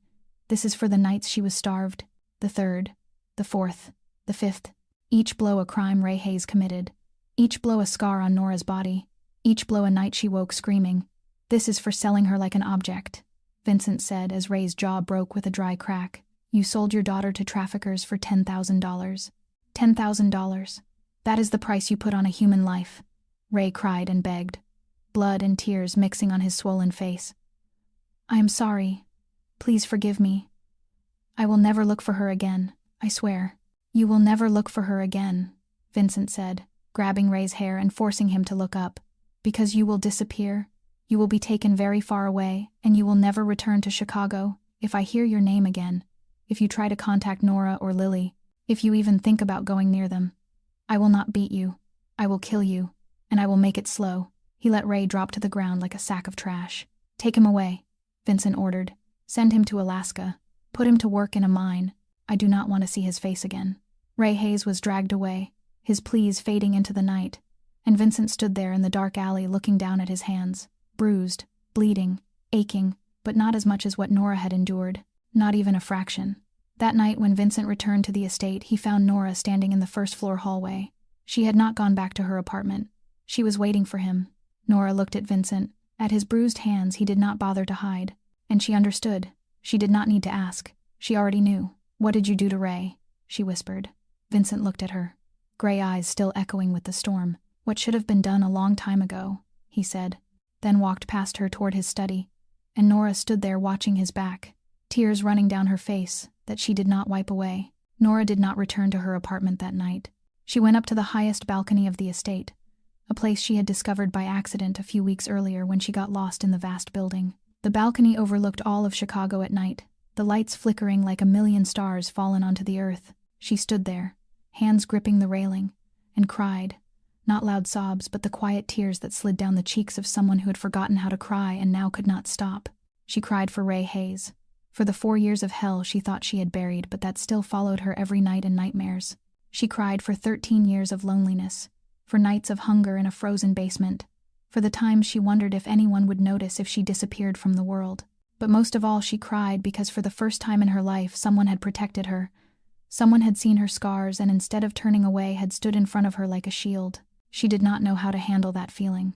"This is for the nights she was starved, the 3rd, the 4th, the 5th. Each blow a crime Ray Hayes committed. Each blow a scar on Nora's body. Each blow a night she woke screaming. This is for selling her like an object," Vincent said as Ray's jaw broke with a dry crack. "You sold your daughter to traffickers for $10,000. $10,000. That is the price you put on a human life," Ray cried and begged, blood and tears mixing on his swollen face. "I am sorry. Please forgive me. I will never look for her again, I swear." "You will never look for her again," Vincent said, grabbing Ray's hair and forcing him to look up. "Because you will disappear. You will be taken very far away, and you will never return to Chicago. If I hear your name again, if you try to contact Nora or Lily, if you even think about going near them, I will not beat you. I will kill you, and I will make it slow." He let Ray drop to the ground like a sack of trash. "Take him away," Vincent ordered. "Send him to Alaska. Put him to work in a mine. I do not want to see his face again." Ray Hayes was dragged away, his pleas fading into the night, and Vincent stood there in the dark alley looking down at his hands, bruised, bleeding, aching, but not as much as what Nora had endured, not even a fraction. That night when Vincent returned to the estate, he found Nora standing in the first-floor hallway. She had not gone back to her apartment. She was waiting for him. Nora looked at Vincent. At his bruised hands he did not bother to hide, and she understood. She did not need to ask. She already knew. "What did you do to Ray?" she whispered. Vincent looked at her. gray eyes still echoing with the storm. "What should have been done a long time ago," he said, then walked past her toward his study, and Nora stood there watching his back, tears running down her face that she did not wipe away. Nora did not return to her apartment that night. She went up to the highest balcony of the estate, a place she had discovered by accident a few weeks earlier when she got lost in the vast building. The balcony overlooked all of Chicago at night, the lights flickering like a million stars fallen onto the earth. She stood there, hands gripping the railing, and cried, not loud sobs but the quiet tears that slid down the cheeks of someone who had forgotten how to cry and now could not stop. She cried for Ray Hayes, for the 4 years of hell she thought she had buried but that still followed her every night in nightmares. She cried for 13 years of loneliness, for nights of hunger in a frozen basement, for the times she wondered if anyone would notice if she disappeared from the world. But most of all she cried because for the first time in her life someone had protected her. Someone had seen her scars and instead of turning away had stood in front of her like a shield. She did not know how to handle that feeling.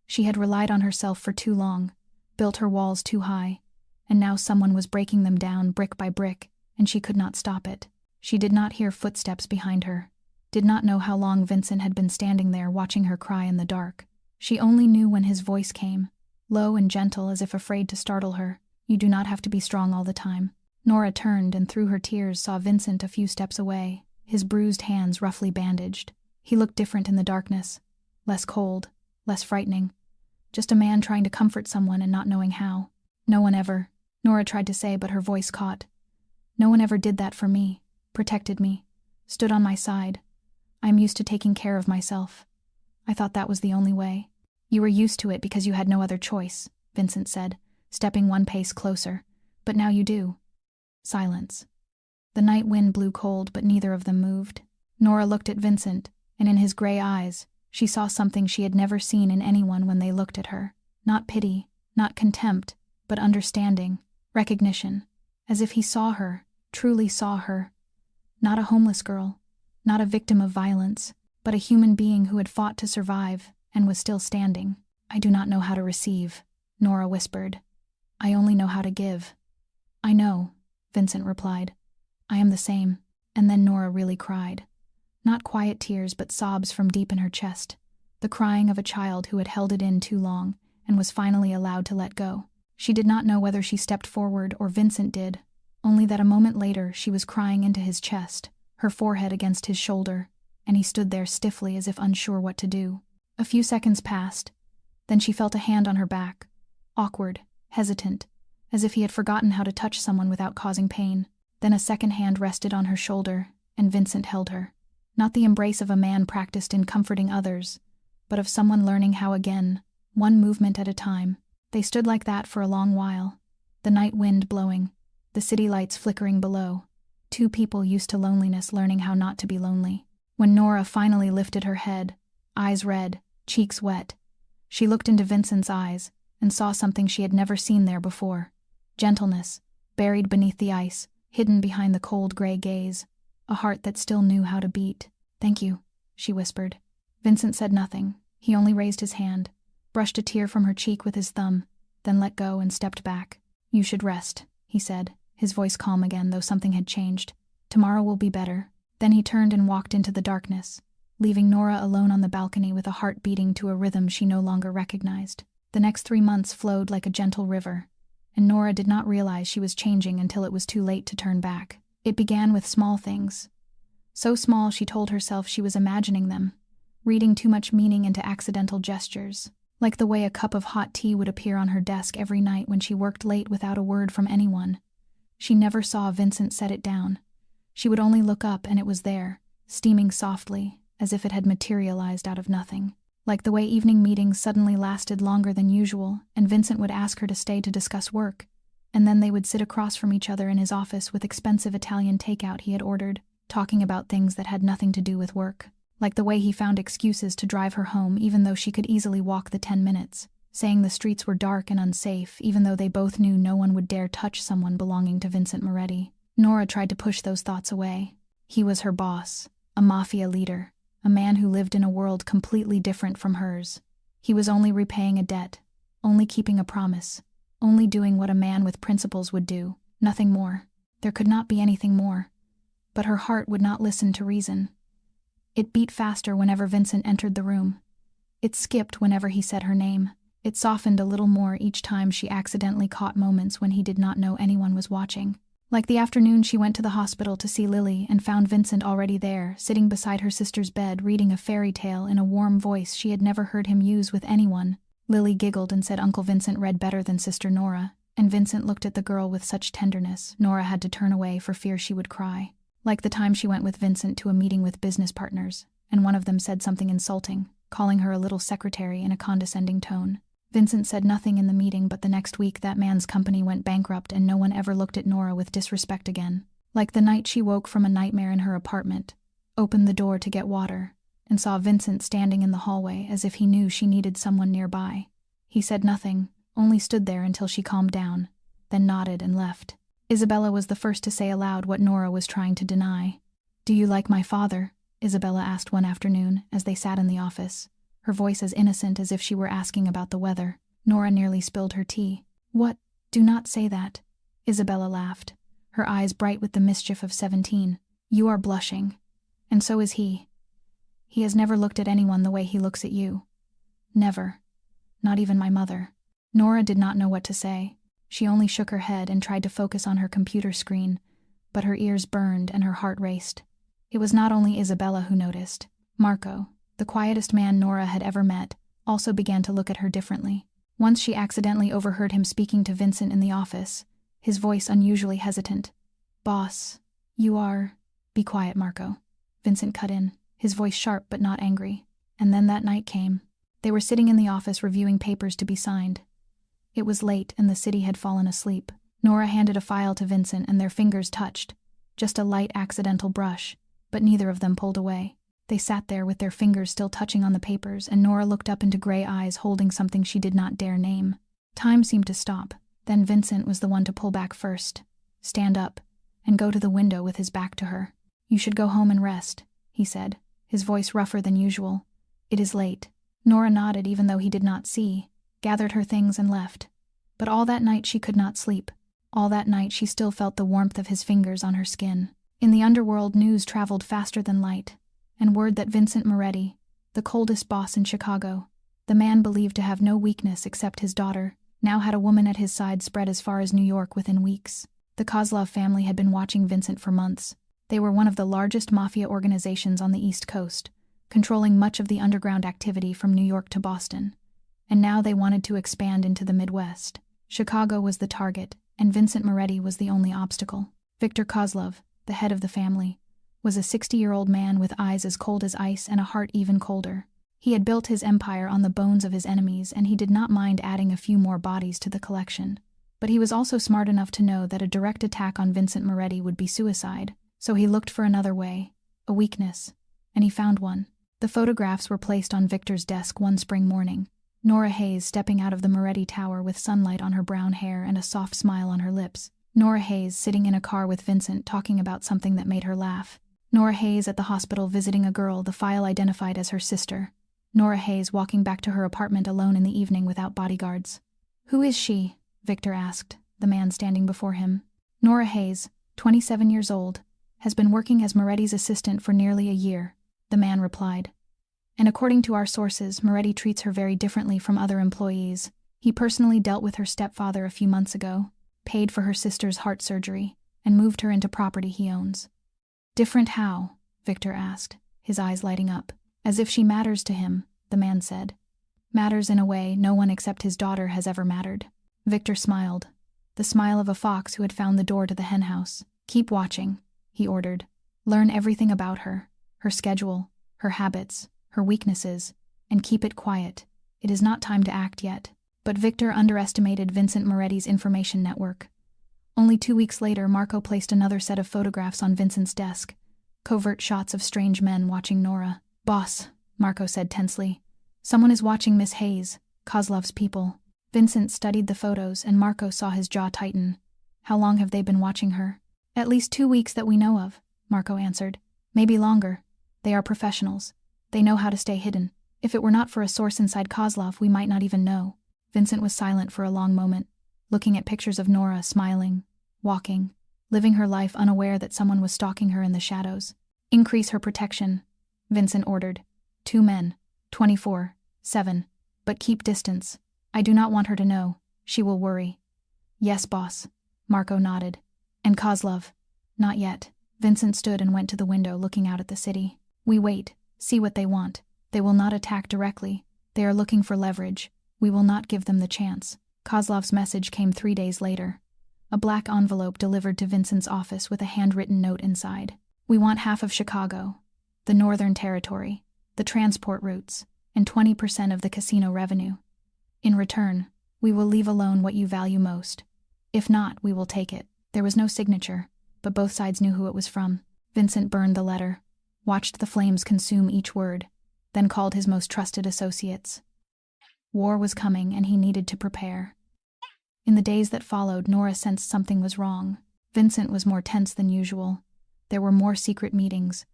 She had relied on herself for too long, built her walls too high, and now someone was breaking them down brick by brick, and she could not stop it. She did not hear footsteps behind her, did not know how long Vincent had been standing there watching her cry in the dark. She only knew when his voice came, low and gentle as if afraid to startle her. "You do not have to be strong all the time." Nora turned and through her tears saw Vincent a few steps away, his bruised hands roughly bandaged. He looked different in the darkness, less cold, less frightening. Just a man trying to comfort someone and not knowing how. "No one ever," Nora tried to say but her voice caught. "No one ever did that for me, protected me, stood on my side. I am used to taking care of myself. I thought that was the only way." "You were used to it because you had no other choice," Vincent said, stepping one pace closer. "But now you do." Silence. The night wind blew cold but neither of them moved. Nora looked at Vincent, and in his gray eyes, she saw something she had never seen in anyone when they looked at her. Not pity, not contempt, but understanding, recognition, as if he saw her, truly saw her. Not a homeless girl, not a victim of violence, but a human being who had fought to survive and was still standing. "I do not know how to receive," Nora whispered. "I only know how to give." "I know," Vincent replied. "I am the same." And then Nora really cried. Not quiet tears, but sobs from deep in her chest. The crying of a child who had held it in too long and was finally allowed to let go. She did not know whether she stepped forward or Vincent did, only that a moment later she was crying into his chest, her forehead against his shoulder, and he stood there stiffly as if unsure what to do. A few seconds passed, then she felt a hand on her back, awkward, hesitant, as if he had forgotten how to touch someone without causing pain. Then a second hand rested on her shoulder, and Vincent held her. Not the embrace of a man practiced in comforting others, but of someone learning how again, one movement at a time. They stood like that for a long while, the night wind blowing, the city lights flickering below. Two people used to loneliness learning how not to be lonely. When Nora finally lifted her head, eyes red, cheeks wet, she looked into Vincent's eyes and saw something she had never seen there before. Gentleness, buried beneath the ice, hidden behind the cold gray gaze. A heart that still knew how to beat. "Thank you," she whispered. Vincent said nothing. He only raised his hand, brushed a tear from her cheek with his thumb, then let go and stepped back. "You should rest," he said, his voice calm again though something had changed. "Tomorrow will be better." Then he turned and walked into the darkness, leaving Nora alone on the balcony with a heart beating to a rhythm she no longer recognized. The next 3 months flowed like a gentle river, and Nora did not realize she was changing until it was too late to turn back. It began with small things. So small she told herself she was imagining them, reading too much meaning into accidental gestures, like the way a cup of hot tea would appear on her desk every night when she worked late without a word from anyone. She never saw Vincent set it down. She would only look up and it was there, steaming softly, as if it had materialized out of nothing. Like the way evening meetings suddenly lasted longer than usual, and Vincent would ask her to stay to discuss work, and then they would sit across from each other in his office with expensive Italian takeout he had ordered, talking about things that had nothing to do with work. Like the way he found excuses to drive her home even though she could easily walk the 10 minutes, saying the streets were dark and unsafe even though they both knew no one would dare touch someone belonging to Vincent Moretti. Nora tried to push those thoughts away. He was her boss, a mafia leader, a man who lived in a world completely different from hers. He was only repaying a debt, only keeping a promise, only doing what a man with principles would do, nothing more. There could not be anything more. But her heart would not listen to reason. It beat faster whenever Vincent entered the room. It skipped whenever he said her name. It softened a little more each time she accidentally caught moments when he did not know anyone was watching. Like the afternoon she went to the hospital to see Lily and found Vincent already there, sitting beside her sister's bed reading a fairy tale in a warm voice she had never heard him use with anyone. Lily giggled and said Uncle Vincent read better than Sister Nora, and Vincent looked at the girl with such tenderness Nora had to turn away for fear she would cry. Like the time she went with Vincent to a meeting with business partners, and one of them said something insulting, calling her a little secretary in a condescending tone. Vincent said nothing in the meeting, but the next week that man's company went bankrupt and no one ever looked at Nora with disrespect again. Like the night she woke from a nightmare in her apartment, opened the door to get water, and saw Vincent standing in the hallway as if he knew she needed someone nearby. He said nothing, only stood there until she calmed down, then nodded and left. Isabella was the first to say aloud what Nora was trying to deny. "Do you like my father?" Isabella asked one afternoon as they sat in the office, her voice as innocent as if she were asking about the weather. Nora nearly spilled her tea. "What? Do not say that." Isabella laughed, her eyes bright with the mischief of 17. "You are blushing. And so is he. He has never looked at anyone the way he looks at you. Never. Not even my mother." Nora did not know what to say. She only shook her head and tried to focus on her computer screen, but her ears burned and her heart raced. It was not only Isabella who noticed. Marco, the quietest man Nora had ever met, also began to look at her differently. Once she accidentally overheard him speaking to Vincent in the office, his voice unusually hesitant. "Boss, you are—" "Be quiet, Marco," Vincent cut in, his voice sharp but not angry. And then that night came. They were sitting in the office reviewing papers to be signed. It was late and the city had fallen asleep. Nora handed a file to Vincent and their fingers touched. Just a light accidental brush, but neither of them pulled away. They sat there with their fingers still touching on the papers, and Nora looked up into gray eyes holding something she did not dare name. Time seemed to stop. Then Vincent was the one to pull back first, stand up, and go to the window with his back to her. "You should go home and rest," he said, his voice rougher than usual. "It is late." Nora nodded even though he did not see, gathered her things and left. But all that night she could not sleep. All that night she still felt the warmth of his fingers on her skin. In the underworld, news traveled faster than light, and word that Vincent Moretti, the coldest boss in Chicago, the man believed to have no weakness except his daughter, now had a woman at his side, spread as far as New York within weeks. The Kozlov family had been watching Vincent for months. They were one of the largest mafia organizations on the East Coast, controlling much of the underground activity from New York to Boston. And now they wanted to expand into the Midwest. Chicago was the target, and Vincent Moretti was the only obstacle. Victor Kozlov, the head of the family, was a 60-year-old man with eyes as cold as ice and a heart even colder. He had built his empire on the bones of his enemies, and he did not mind adding a few more bodies to the collection. But he was also smart enough to know that a direct attack on Vincent Moretti would be suicide, so he looked for another way, a weakness, and he found one. The photographs were placed on Victor's desk one spring morning. Nora Hayes stepping out of the Moretti Tower with sunlight on her brown hair and a soft smile on her lips. Nora Hayes sitting in a car with Vincent talking about something that made her laugh. Nora Hayes at the hospital visiting a girl the file identified as her sister. Nora Hayes walking back to her apartment alone in the evening without bodyguards. "Who is she?" Victor asked, the man standing before him. "Nora Hayes, 27 years old, has been working as Moretti's assistant for nearly a year," the man replied. "And according to our sources, Moretti treats her very differently from other employees. He personally dealt with her stepfather a few months ago, paid for her sister's heart surgery, and moved her into property he owns." "Different how?" Victor asked, his eyes lighting up. "As if she matters to him," the man said. "Matters in a way no one except his daughter has ever mattered." Victor smiled, the smile of a fox who had found the door to the henhouse. "Keep watching," he ordered. "Learn everything about her, her schedule, her habits, her weaknesses, and keep it quiet. It is not time to act yet." But Victor underestimated Vincent Moretti's information network. Only 2 weeks later, Marco placed another set of photographs on Vincent's desk, covert shots of strange men watching Nora. "Boss," Marco said tensely, "someone is watching Miss Hayes, Kozlov's people." Vincent studied the photos and Marco saw his jaw tighten. "How long have they been watching her?" "At least 2 weeks that we know of," Marco answered. "Maybe longer. They are professionals. They know how to stay hidden. If it were not for a source inside Kozlov, we might not even know." Vincent was silent for a long moment, looking at pictures of Nora smiling, walking, living her life unaware that someone was stalking her in the shadows. "Increase her protection," Vincent ordered. 2 men, 24/7. But keep distance. I do not want her to know. She will worry. Yes, boss. Marco nodded. And Kozlov? Not yet. Vincent stood and went to the window looking out at the city. We wait, see what they want. They will not attack directly. They are looking for leverage. We will not give them the chance. Kozlov's message came 3 days later. A black envelope delivered to Vincent's office with a handwritten note inside. We want half of Chicago, the Northern Territory, the transport routes, and 20% of the casino revenue. In return, we will leave alone what you value most. If not, we will take it. There was no signature, but both sides knew who it was from. Vincent burned the letter, watched the flames consume each word, then called his most trusted associates. War was coming, and he needed to prepare. In the days that followed, Nora sensed something was wrong. Vincent was more tense than usual. There were more secret meetings,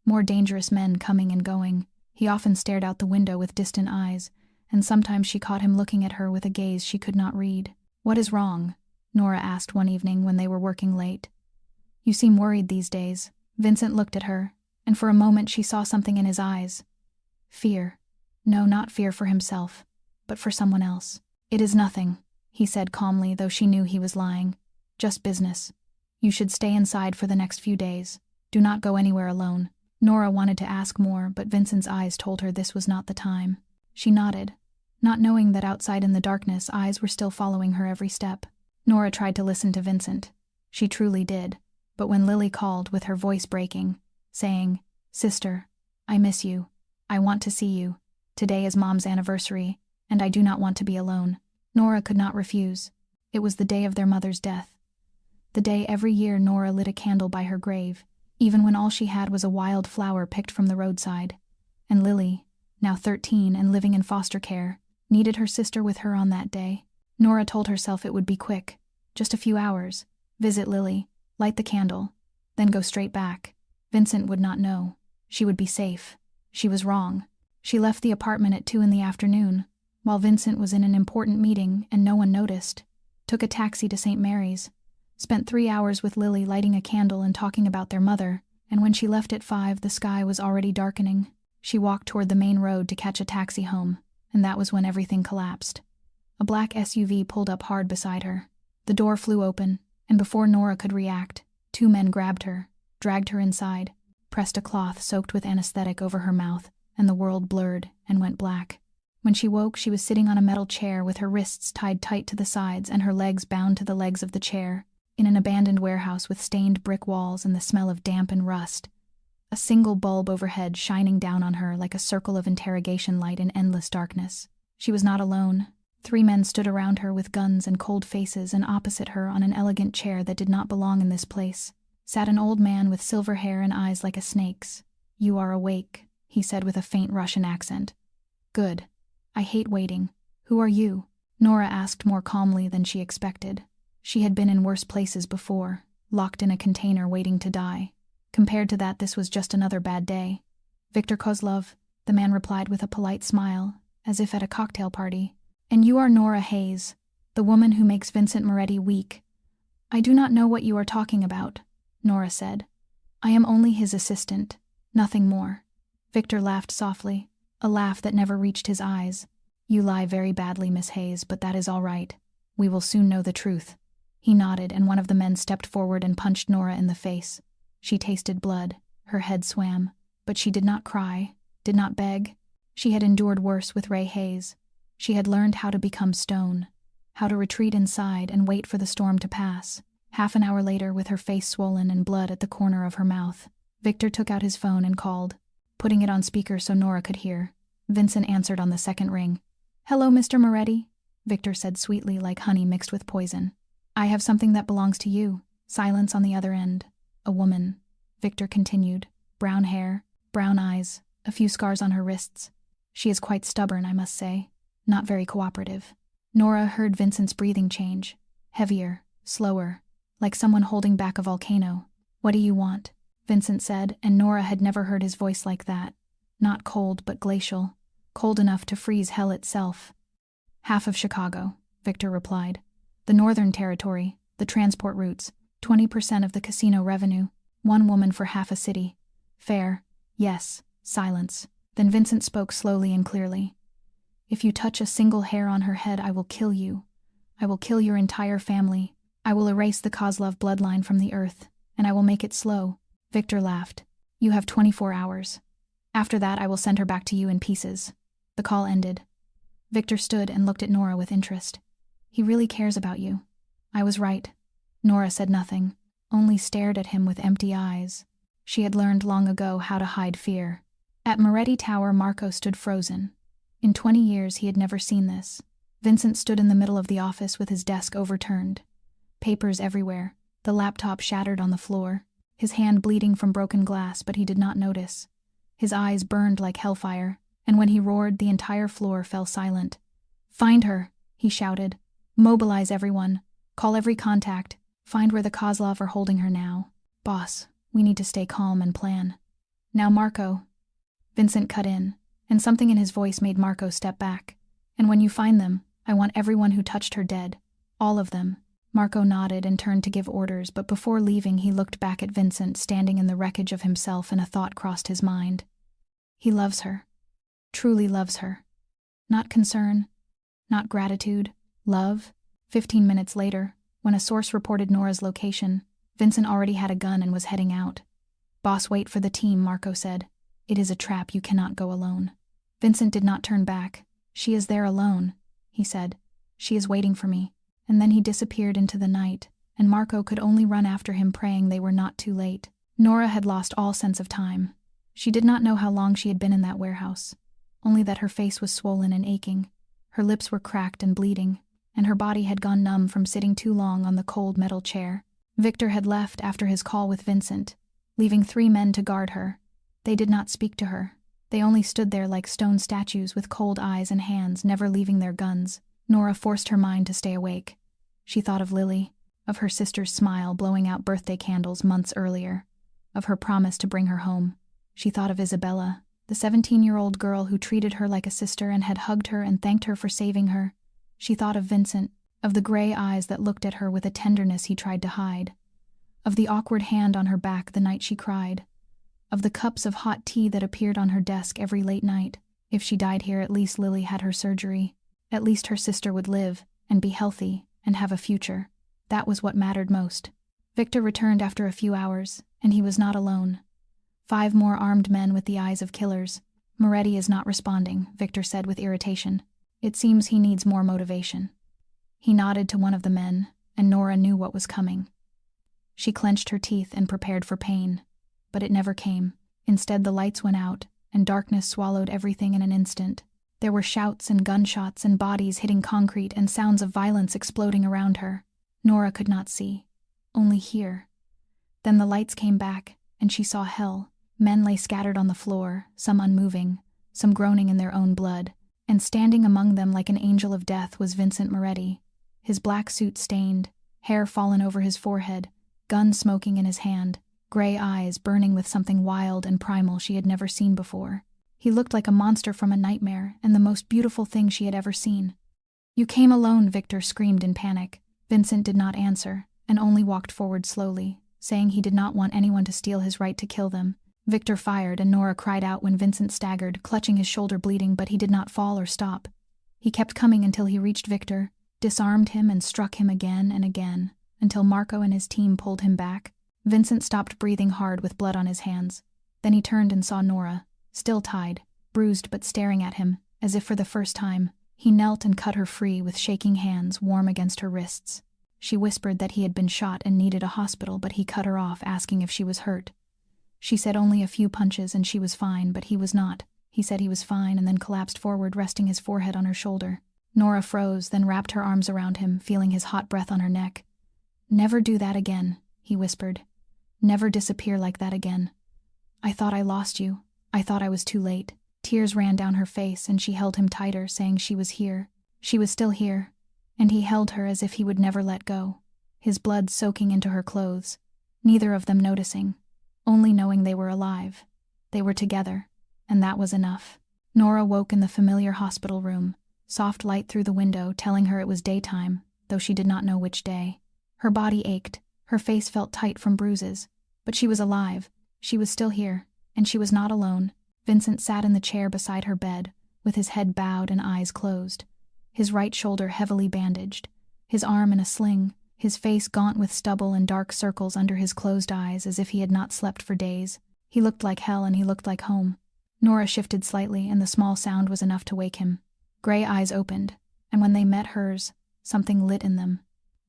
more dangerous men coming and going. He often stared out the window with distant eyes, and sometimes she caught him looking at her with a gaze she could not read. What is wrong? Nora asked one evening when they were working late. You seem worried these days. Vincent looked at her, and for a moment she saw something in his eyes. Fear. No, not fear for himself, but for someone else. It is nothing, he said calmly, though she knew he was lying. Just business. You should stay inside for the next few days. Do not go anywhere alone. Nora wanted to ask more, but Vincent's eyes told her this was not the time. She nodded, not knowing that outside in the darkness eyes were still following her every step. Nora tried to listen to Vincent. She truly did, but when Lily called with her voice breaking, saying, Sister, I miss you. I want to see you. Today is Mom's anniversary, and I do not want to be alone. Nora could not refuse. It was the day of their mother's death. The day every year Nora lit a candle by her grave, even when all she had was a wild flower picked from the roadside. And Lily, now 13 and living in foster care, needed her sister with her on that day. Nora told herself it would be quick, just a few hours, visit Lily, light the candle, then go straight back. Vincent would not know. She would be safe. She was wrong. She left the apartment at 2 in the afternoon, while Vincent was in an important meeting and no one noticed. Took a taxi to St. Mary's. Spent 3 hours with Lily lighting a candle and talking about their mother, and when she left at 5 the sky was already darkening. She walked toward the main road to catch a taxi home, and that was when everything collapsed. A black SUV pulled up hard beside her. The door flew open, and before Nora could react, 2 men grabbed her, dragged her inside, pressed a cloth soaked with anesthetic over her mouth, and the world blurred and went black. When she woke, she was sitting on a metal chair with her wrists tied tight to the sides and her legs bound to the legs of the chair, in an abandoned warehouse with stained brick walls and the smell of damp and rust. A single bulb overhead shining down on her like a circle of interrogation light in endless darkness. She was not alone. 3 men stood around her with guns and cold faces, and opposite her on an elegant chair that did not belong in this place sat an old man with silver hair and eyes like a snake's. You are awake, he said with a faint Russian accent. Good. I hate waiting. Who are you? Nora asked more calmly than she expected. She had been in worse places before, locked in a container waiting to die. Compared to that, this was just another bad day. Viktor Kozlov, the man replied with a polite smile, as if at a cocktail party. And you are Nora Hayes, the woman who makes Vincent Moretti weak. I do not know what you are talking about, Nora said. I am only his assistant, nothing more. Victor laughed softly, a laugh that never reached his eyes. You lie very badly, Miss Hayes, but that is all right. We will soon know the truth. He nodded, and one of the men stepped forward and punched Nora in the face. She tasted blood, her head swam, but she did not cry, did not beg. She had endured worse with Ray Hayes. She had learned how to become stone, how to retreat inside and wait for the storm to pass. Half an hour later, with her face swollen and blood at the corner of her mouth, Victor took out his phone and called, putting it on speaker so Nora could hear. Vincent answered on the second ring. Hello, Mr. Moretti, Victor said sweetly like honey mixed with poison. I have something that belongs to you. Silence on the other end. A woman, Victor continued. Brown hair, brown eyes, a few scars on her wrists. She is quite stubborn, I must say. Not very cooperative. Nora heard Vincent's breathing change. Heavier, slower, like someone holding back a volcano. What do you want? Vincent said, and Nora had never heard his voice like that. Not cold, but glacial. Cold enough to freeze hell itself. Half of Chicago, Victor replied. The Northern Territory, the transport routes, 20% of the casino revenue. 1 woman for half a city. Fair, yes, Silence. Then Vincent spoke slowly and clearly. If you touch a single hair on her head, I will kill you. I will kill your entire family. I will erase the Kozlov bloodline from the earth, and I will make it slow. Victor laughed. You have 24 hours. After that, I will send her back to you in pieces. The call ended. Victor stood and looked at Nora with interest. He really cares about you. I was right. Nora said nothing, only stared at him with empty eyes. She had learned long ago how to hide fear. At Moretti Tower, Marco stood frozen. In 20 years, he had never seen this. Vincent stood in the middle of the office with his desk overturned. Papers everywhere, the laptop shattered on the floor, his hand bleeding from broken glass, but he did not notice. His eyes burned like hellfire, and when he roared, the entire floor fell silent. Find her, he shouted. Mobilize everyone. Call every contact. Find where the Kozlov are holding her now. Boss, we need to stay calm and plan. Now Marco. Vincent cut in, and something in his voice made Marco step back. And when you find them, I want everyone who touched her dead. All of them. Marco nodded and turned to give orders, but before leaving he looked back at Vincent standing in the wreckage of himself, and a thought crossed his mind. He loves her. Truly loves her. Not concern. Not gratitude. Love. 15 minutes later, when a source reported Nora's location, Vincent already had a gun and was heading out. Boss, wait for the team, Marco said. It is a trap, you cannot go alone. Vincent did not turn back. She is there alone, he said. She is waiting for me. And then he disappeared into the night, and Marco could only run after him, praying they were not too late. Nora had lost all sense of time. She did not know how long she had been in that warehouse, only that her face was swollen and aching. Her lips were cracked and bleeding, and her body had gone numb from sitting too long on the cold metal chair. Victor had left after his call with Vincent, leaving 3 men to guard her. They did not speak to her. They only stood there like stone statues with cold eyes and hands, never leaving their guns. Nora forced her mind to stay awake. She thought of Lily, of her sister's smile blowing out birthday candles months earlier, of her promise to bring her home. She thought of Isabella, the 17-year-old girl who treated her like a sister and had hugged her and thanked her for saving her. She thought of Vincent, of the gray eyes that looked at her with a tenderness he tried to hide, of the awkward hand on her back the night she cried, of the cups of hot tea that appeared on her desk every late night. If she died here, at least Lily had her surgery. At least her sister would live, and be healthy, and have a future. That was what mattered most. Victor returned after a few hours, and he was not alone. 5 more armed men with the eyes of killers. Moretti is not responding, Victor said with irritation. It seems he needs more motivation. He nodded to one of the men, and Nora knew what was coming. She clenched her teeth and prepared for pain, but it never came. Instead, the lights went out, and darkness swallowed everything in an instant. There were shouts and gunshots and bodies hitting concrete and sounds of violence exploding around her. Nora could not see, only hear. Then the lights came back, and she saw hell. Men lay scattered on the floor, some unmoving, some groaning in their own blood, and standing among them like an angel of death was Vincent Moretti, his black suit stained, hair fallen over his forehead, gun smoking in his hand, gray eyes burning with something wild and primal she had never seen before. He looked like a monster from a nightmare, and the most beautiful thing she had ever seen. You came alone, Victor screamed in panic. Vincent did not answer, and only walked forward slowly, saying he did not want anyone to steal his right to kill them. Victor fired, and Nora cried out when Vincent staggered, clutching his shoulder bleeding, but he did not fall or stop. He kept coming until he reached Victor, disarmed him and struck him again and again, until Marco and his team pulled him back. Vincent stopped breathing hard with blood on his hands. Then he turned and saw Nora, still tied, bruised but staring at him, as if for the first time. He knelt and cut her free with shaking hands warm against her wrists. She whispered that he had been shot and needed a hospital, but he cut her off, asking if she was hurt. She said only a few punches and she was fine, but he was not. He said he was fine and then collapsed forward, resting his forehead on her shoulder. Nora froze, then wrapped her arms around him, feeling his hot breath on her neck. "Never do that again," he whispered. "Never disappear like that again. I thought I lost you. I thought I was too late." Tears ran down her face, and she held him tighter, saying she was here. She was still here, and he held her as if he would never let go, his blood soaking into her clothes, neither of them noticing, only knowing they were alive. They were together, and that was enough. Nora woke in the familiar hospital room, soft light through the window telling her it was daytime, though she did not know which day. Her body ached, her face felt tight from bruises, but she was alive. She was still here, and she was not alone. Vincent sat in the chair beside her bed, with his head bowed and eyes closed, his right shoulder heavily bandaged, his arm in a sling, his face gaunt with stubble and dark circles under his closed eyes as if he had not slept for days. He looked like hell and he looked like home. Nora shifted slightly and the small sound was enough to wake him. Gray eyes opened, and when they met hers, something lit in them.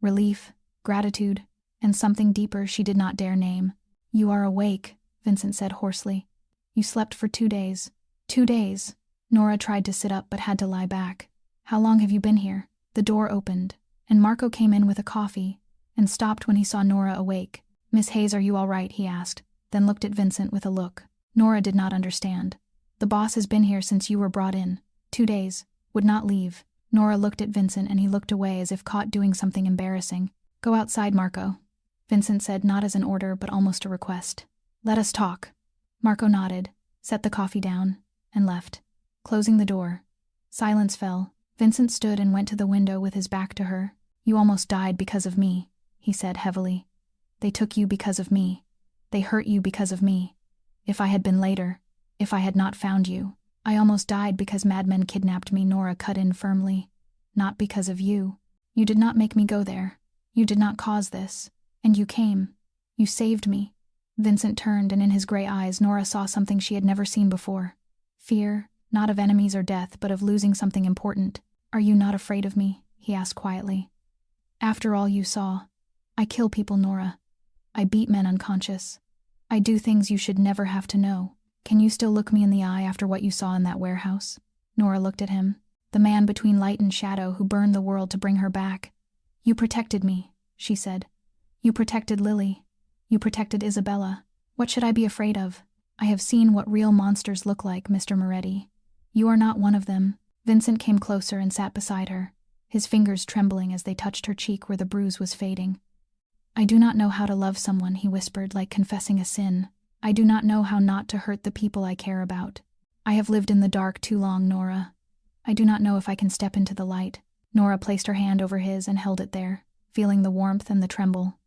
Relief, gratitude, and something deeper she did not dare name. "You are awake," Vincent said hoarsely. "You slept for 2 days." 2 days. Nora tried to sit up but had to lie back. "How long have you been here?" The door opened, and Marco came in with a coffee, and stopped when he saw Nora awake. "Miss Hayes, are you all right?" he asked, then looked at Vincent with a look. Nora did not understand. "The boss has been here since you were brought in. 2 days. Would not leave." Nora looked at Vincent and he looked away as if caught doing something embarrassing. "Go outside, Marco," Vincent said, not as an order but almost a request. "Let us talk." Marco nodded, set the coffee down, and left. Closing the door. Silence fell. Vincent stood and went to the window with his back to her. "You almost died because of me," he said heavily. "They took you because of me. They hurt you because of me. If I had been later, if I had not found you, I almost died because madmen kidnapped me," Nora cut in firmly. "Not because of you. You did not make me go there. You did not cause this. And you came. You saved me." Vincent turned, and in his gray eyes Nora saw something she had never seen before. Fear, not of enemies or death, but of losing something important. "Are you not afraid of me?" he asked quietly. "After all you saw, I kill people, Nora. I beat men unconscious. I do things you should never have to know. Can you still look me in the eye after what you saw in that warehouse?" Nora looked at him, the man between light and shadow who burned the world to bring her back. "You protected me," she said. "You protected Lily. You protected Isabella. What should I be afraid of? I have seen what real monsters look like, Mr. Moretti. You are not one of them." Vincent came closer and sat beside her, his fingers trembling as they touched her cheek where the bruise was fading. "I do not know how to love someone," he whispered, like confessing a sin. "I do not know how not to hurt the people I care about. I have lived in the dark too long, Nora. I do not know if I can step into the light." Nora placed her hand over his and held it there, feeling the warmth and the tremble.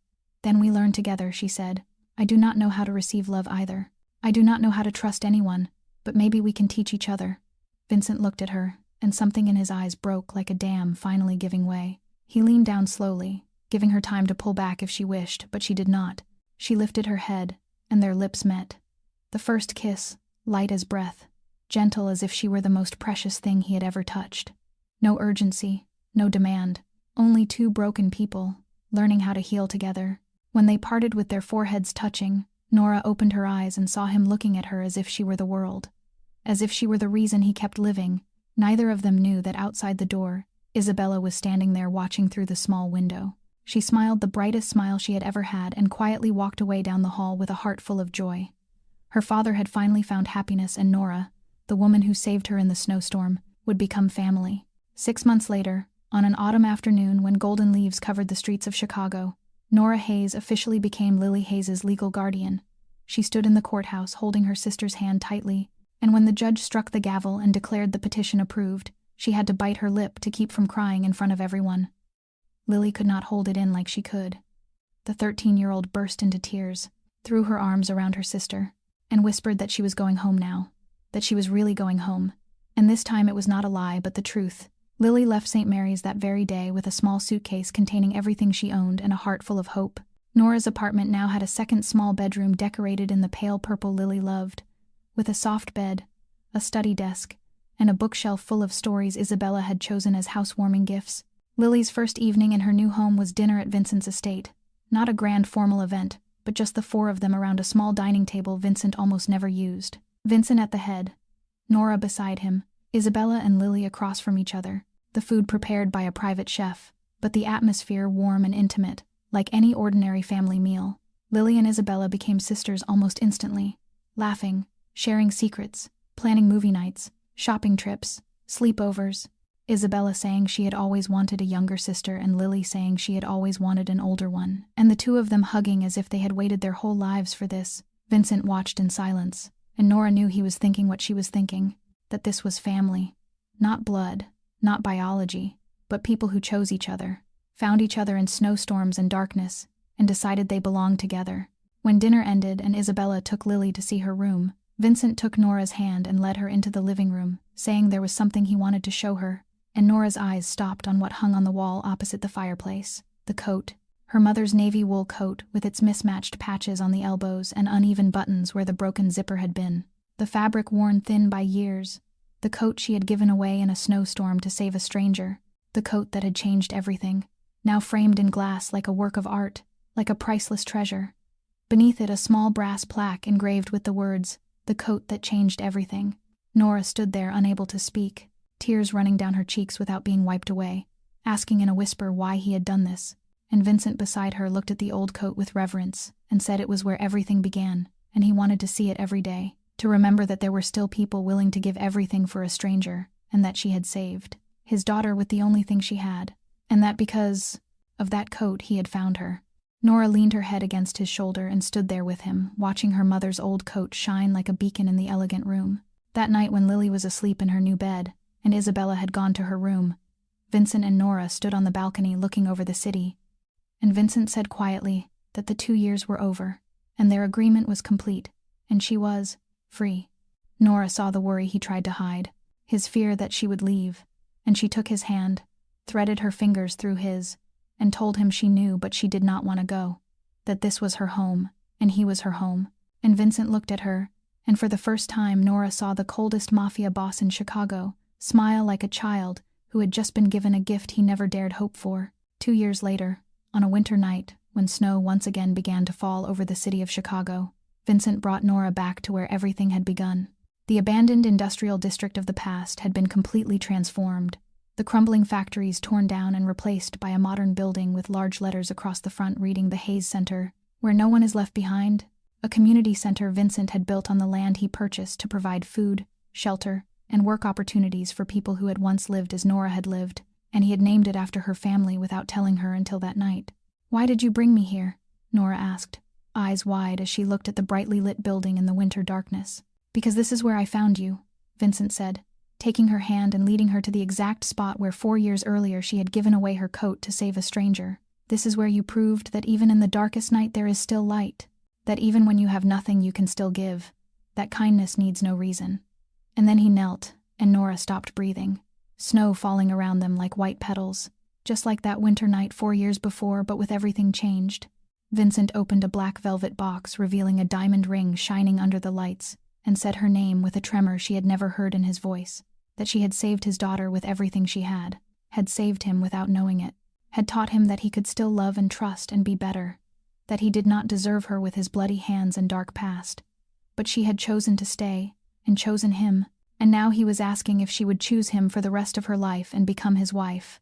"Then we learn together," she said. "I do not know how to receive love either. I do not know how to trust anyone, but maybe we can teach each other." Vincent looked at her, and something in his eyes broke like a dam finally giving way. He leaned down slowly, giving her time to pull back if she wished, but she did not. She lifted her head, and their lips met. The first kiss, light as breath, gentle as if she were the most precious thing he had ever touched. No urgency, no demand, only two broken people, learning how to heal together. When they parted with their foreheads touching, Nora opened her eyes and saw him looking at her as if she were the world. As if she were the reason he kept living. Neither of them knew that outside the door, Isabella was standing there watching through the small window. She smiled the brightest smile she had ever had and quietly walked away down the hall with a heart full of joy. Her father had finally found happiness, and Nora, the woman who saved her in the snowstorm, would become family. 6 months later, on an autumn afternoon when golden leaves covered the streets of Chicago, Nora Hayes officially became Lily Hayes's legal guardian. She stood in the courthouse holding her sister's hand tightly, and when the judge struck the gavel and declared the petition approved, she had to bite her lip to keep from crying in front of everyone. Lily could not hold it in like she could. The 13-year-old burst into tears, threw her arms around her sister, and whispered that she was going home now, that she was really going home. And this time it was not a lie but the truth. Lily left St. Mary's that very day with a small suitcase containing everything she owned and a heart full of hope. Nora's apartment now had a second small bedroom decorated in the pale purple Lily loved, with a soft bed, a study desk, and a bookshelf full of stories Isabella had chosen as housewarming gifts. Lily's first evening in her new home was dinner at Vincent's estate. Not a grand formal event, but just the four of them around a small dining table Vincent almost never used. Vincent at the head, Nora beside him, Isabella and Lily across from each other. The food prepared by a private chef, but the atmosphere warm and intimate, like any ordinary family meal. Lily and Isabella became sisters almost instantly, laughing, sharing secrets, planning movie nights, shopping trips, sleepovers. Isabella saying she had always wanted a younger sister and Lily saying she had always wanted an older one, and the two of them hugging as if they had waited their whole lives for this. Vincent watched in silence, and Nora knew he was thinking what she was thinking, that this was family. Not blood, not biology, but people who chose each other, found each other in snowstorms and darkness, and decided they belonged together. When dinner ended and Isabella took Lily to see her room, Vincent took Nora's hand and led her into the living room, saying there was something he wanted to show her, and Nora's eyes stopped on what hung on the wall opposite the fireplace. The coat. Her mother's navy wool coat, with its mismatched patches on the elbows and uneven buttons where the broken zipper had been. The fabric worn thin by years. The coat she had given away in a snowstorm to save a stranger. The coat that had changed everything, now framed in glass like a work of art, like a priceless treasure. Beneath it a small brass plaque engraved with the words, "The coat that changed everything." Nora stood there unable to speak, tears running down her cheeks without being wiped away, asking in a whisper why he had done this, and Vincent beside her looked at the old coat with reverence and said it was where everything began, and he wanted to see it every day, to remember that there were still people willing to give everything for a stranger, and that she had saved his daughter with the only thing she had, and that because of that coat he had found her. Nora leaned her head against his shoulder and stood there with him, watching her mother's old coat shine like a beacon in the elegant room. That night when Lily was asleep in her new bed, and Isabella had gone to her room, Vincent and Nora stood on the balcony looking over the city, and Vincent said quietly that the 2 years were over, and their agreement was complete, and she was free. Nora saw the worry he tried to hide, his fear that she would leave, and she took his hand, threaded her fingers through his, and told him she knew but she did not want to go, that this was her home, and he was her home. And Vincent looked at her, and for the first time Nora saw the coldest mafia boss in Chicago smile like a child who had just been given a gift he never dared hope for. 2 years later, on a winter night, when snow once again began to fall over the city of Chicago, Vincent brought Nora back to where everything had begun. The abandoned industrial district of the past had been completely transformed, the crumbling factories torn down and replaced by a modern building with large letters across the front reading the Hayes Center, where no one is left behind, a community center Vincent had built on the land he purchased to provide food, shelter, and work opportunities for people who had once lived as Nora had lived, and he had named it after her family without telling her until that night. "Why did you bring me here?" Nora asked, eyes wide as she looked at the brightly lit building in the winter darkness. "Because this is where I found you," Vincent said, taking her hand and leading her to the exact spot where 4 years earlier she had given away her coat to save a stranger. "This is where you proved that even in the darkest night there is still light, that even when you have nothing you can still give, that kindness needs no reason." And then he knelt, and Nora stopped breathing, snow falling around them like white petals, just like that winter night 4 years before, but with everything changed. Vincent opened a black velvet box, revealing a diamond ring shining under the lights, and said her name with a tremor she had never heard in his voice, that she had saved his daughter with everything she had saved him without knowing it, had taught him that he could still love and trust and be better, that he did not deserve her with his bloody hands and dark past, but she had chosen to stay, and chosen him, and now he was asking if she would choose him for the rest of her life and become his wife.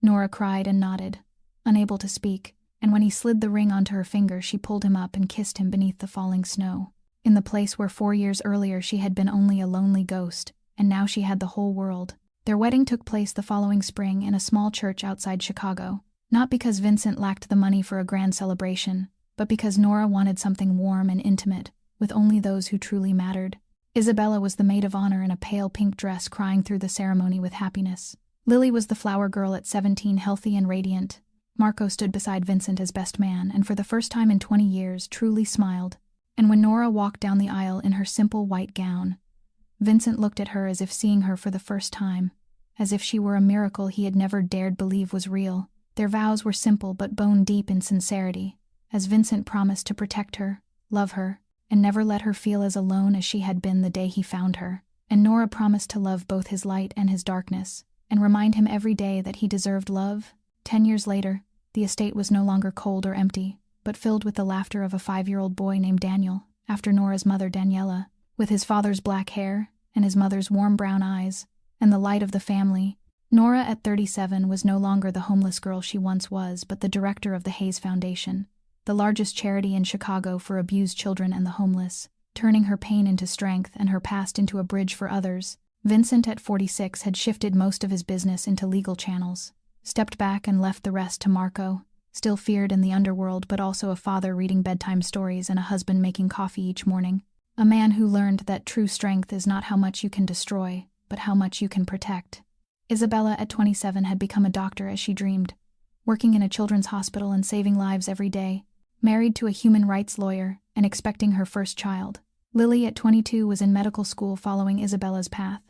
Nora cried and nodded, unable to speak, and when he slid the ring onto her finger she pulled him up and kissed him beneath the falling snow, in the place where 4 years earlier she had been only a lonely ghost, and now she had the whole world. Their wedding took place the following spring in a small church outside Chicago, not because Vincent lacked the money for a grand celebration, but because Nora wanted something warm and intimate, with only those who truly mattered. Isabella was the maid of honor in a pale pink dress, crying through the ceremony with happiness. Lily was the flower girl at 17, healthy and radiant. Marco stood beside Vincent as best man, and for the first time in 20 years truly smiled. And when Nora walked down the aisle in her simple white gown, Vincent looked at her as if seeing her for the first time, as if she were a miracle he had never dared believe was real. Their vows were simple but bone deep in sincerity, as Vincent promised to protect her, love her, and never let her feel as alone as she had been the day he found her. And Nora promised to love both his light and his darkness, and remind him every day that he deserved love. 10 years later, the estate was no longer cold or empty, but filled with the laughter of a 5-year-old boy named Daniel, after Nora's mother Daniela, with his father's black hair and his mother's warm brown eyes, and the light of the family. Nora, at 37, was no longer the homeless girl she once was, but the director of the Hayes Foundation, the largest charity in Chicago for abused children and the homeless, turning her pain into strength and her past into a bridge for others. Vincent, at 46, had shifted most of his business into legal channels, stepped back and left the rest to Marco, still feared in the underworld but also a father reading bedtime stories and a husband making coffee each morning. A man who learned that true strength is not how much you can destroy, but how much you can protect. Isabella, at 27, had become a doctor as she dreamed, working in a children's hospital and saving lives every day, married to a human rights lawyer and expecting her first child. Lily, at 22, was in medical school following Isabella's path.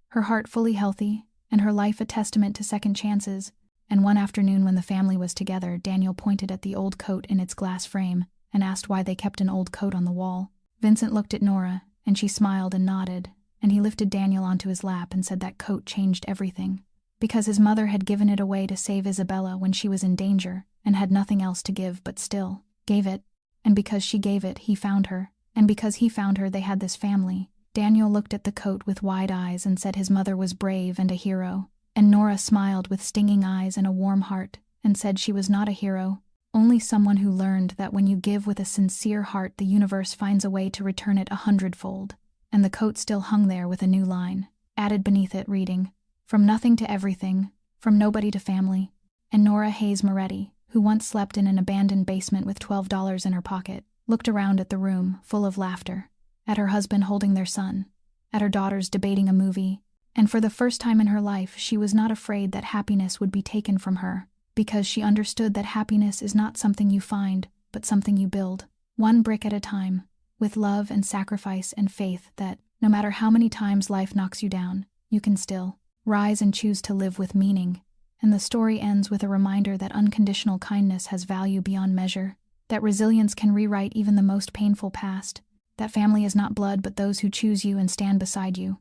Her heart fully healthy, and her life a testament to second chances. And one afternoon when the family was together, Daniel pointed at the old coat in its glass frame and asked why they kept an old coat on the wall. Vincent looked at Nora, and she smiled and nodded, and he lifted Daniel onto his lap and said that coat changed everything. Because his mother had given it away to save Isabella when she was in danger and had nothing else to give but still gave it. And because she gave it, he found her. And because he found her, they had this family. Daniel looked at the coat with wide eyes and said his mother was brave and a hero. And Nora smiled with stinging eyes and a warm heart and said she was not a hero, only someone who learned that when you give with a sincere heart, the universe finds a way to return it 100-fold. And the coat still hung there with a new line added beneath it, reading, "From nothing to everything, from nobody to family." And Nora Hayes Moretti, who once slept in an abandoned basement with $12 in her pocket, looked around at the room, full of laughter, at her husband holding their son, at her daughters debating a movie, and for the first time in her life she was not afraid that happiness would be taken from her, because she understood that happiness is not something you find, but something you build, one brick at a time, with love and sacrifice and faith that, no matter how many times life knocks you down, you can still rise and choose to live with meaning. And the story ends with a reminder that unconditional kindness has value beyond measure, that resilience can rewrite even the most painful past, that family is not blood but those who choose you and stand beside you,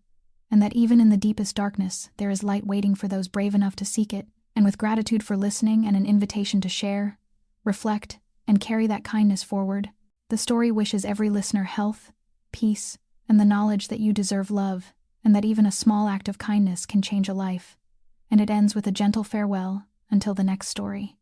and that even in the deepest darkness there is light waiting for those brave enough to seek it. And with gratitude for listening and an invitation to share, reflect, and carry that kindness forward, the story wishes every listener health, peace, and the knowledge that you deserve love, and that even a small act of kindness can change a life. And it ends with a gentle farewell until the next story.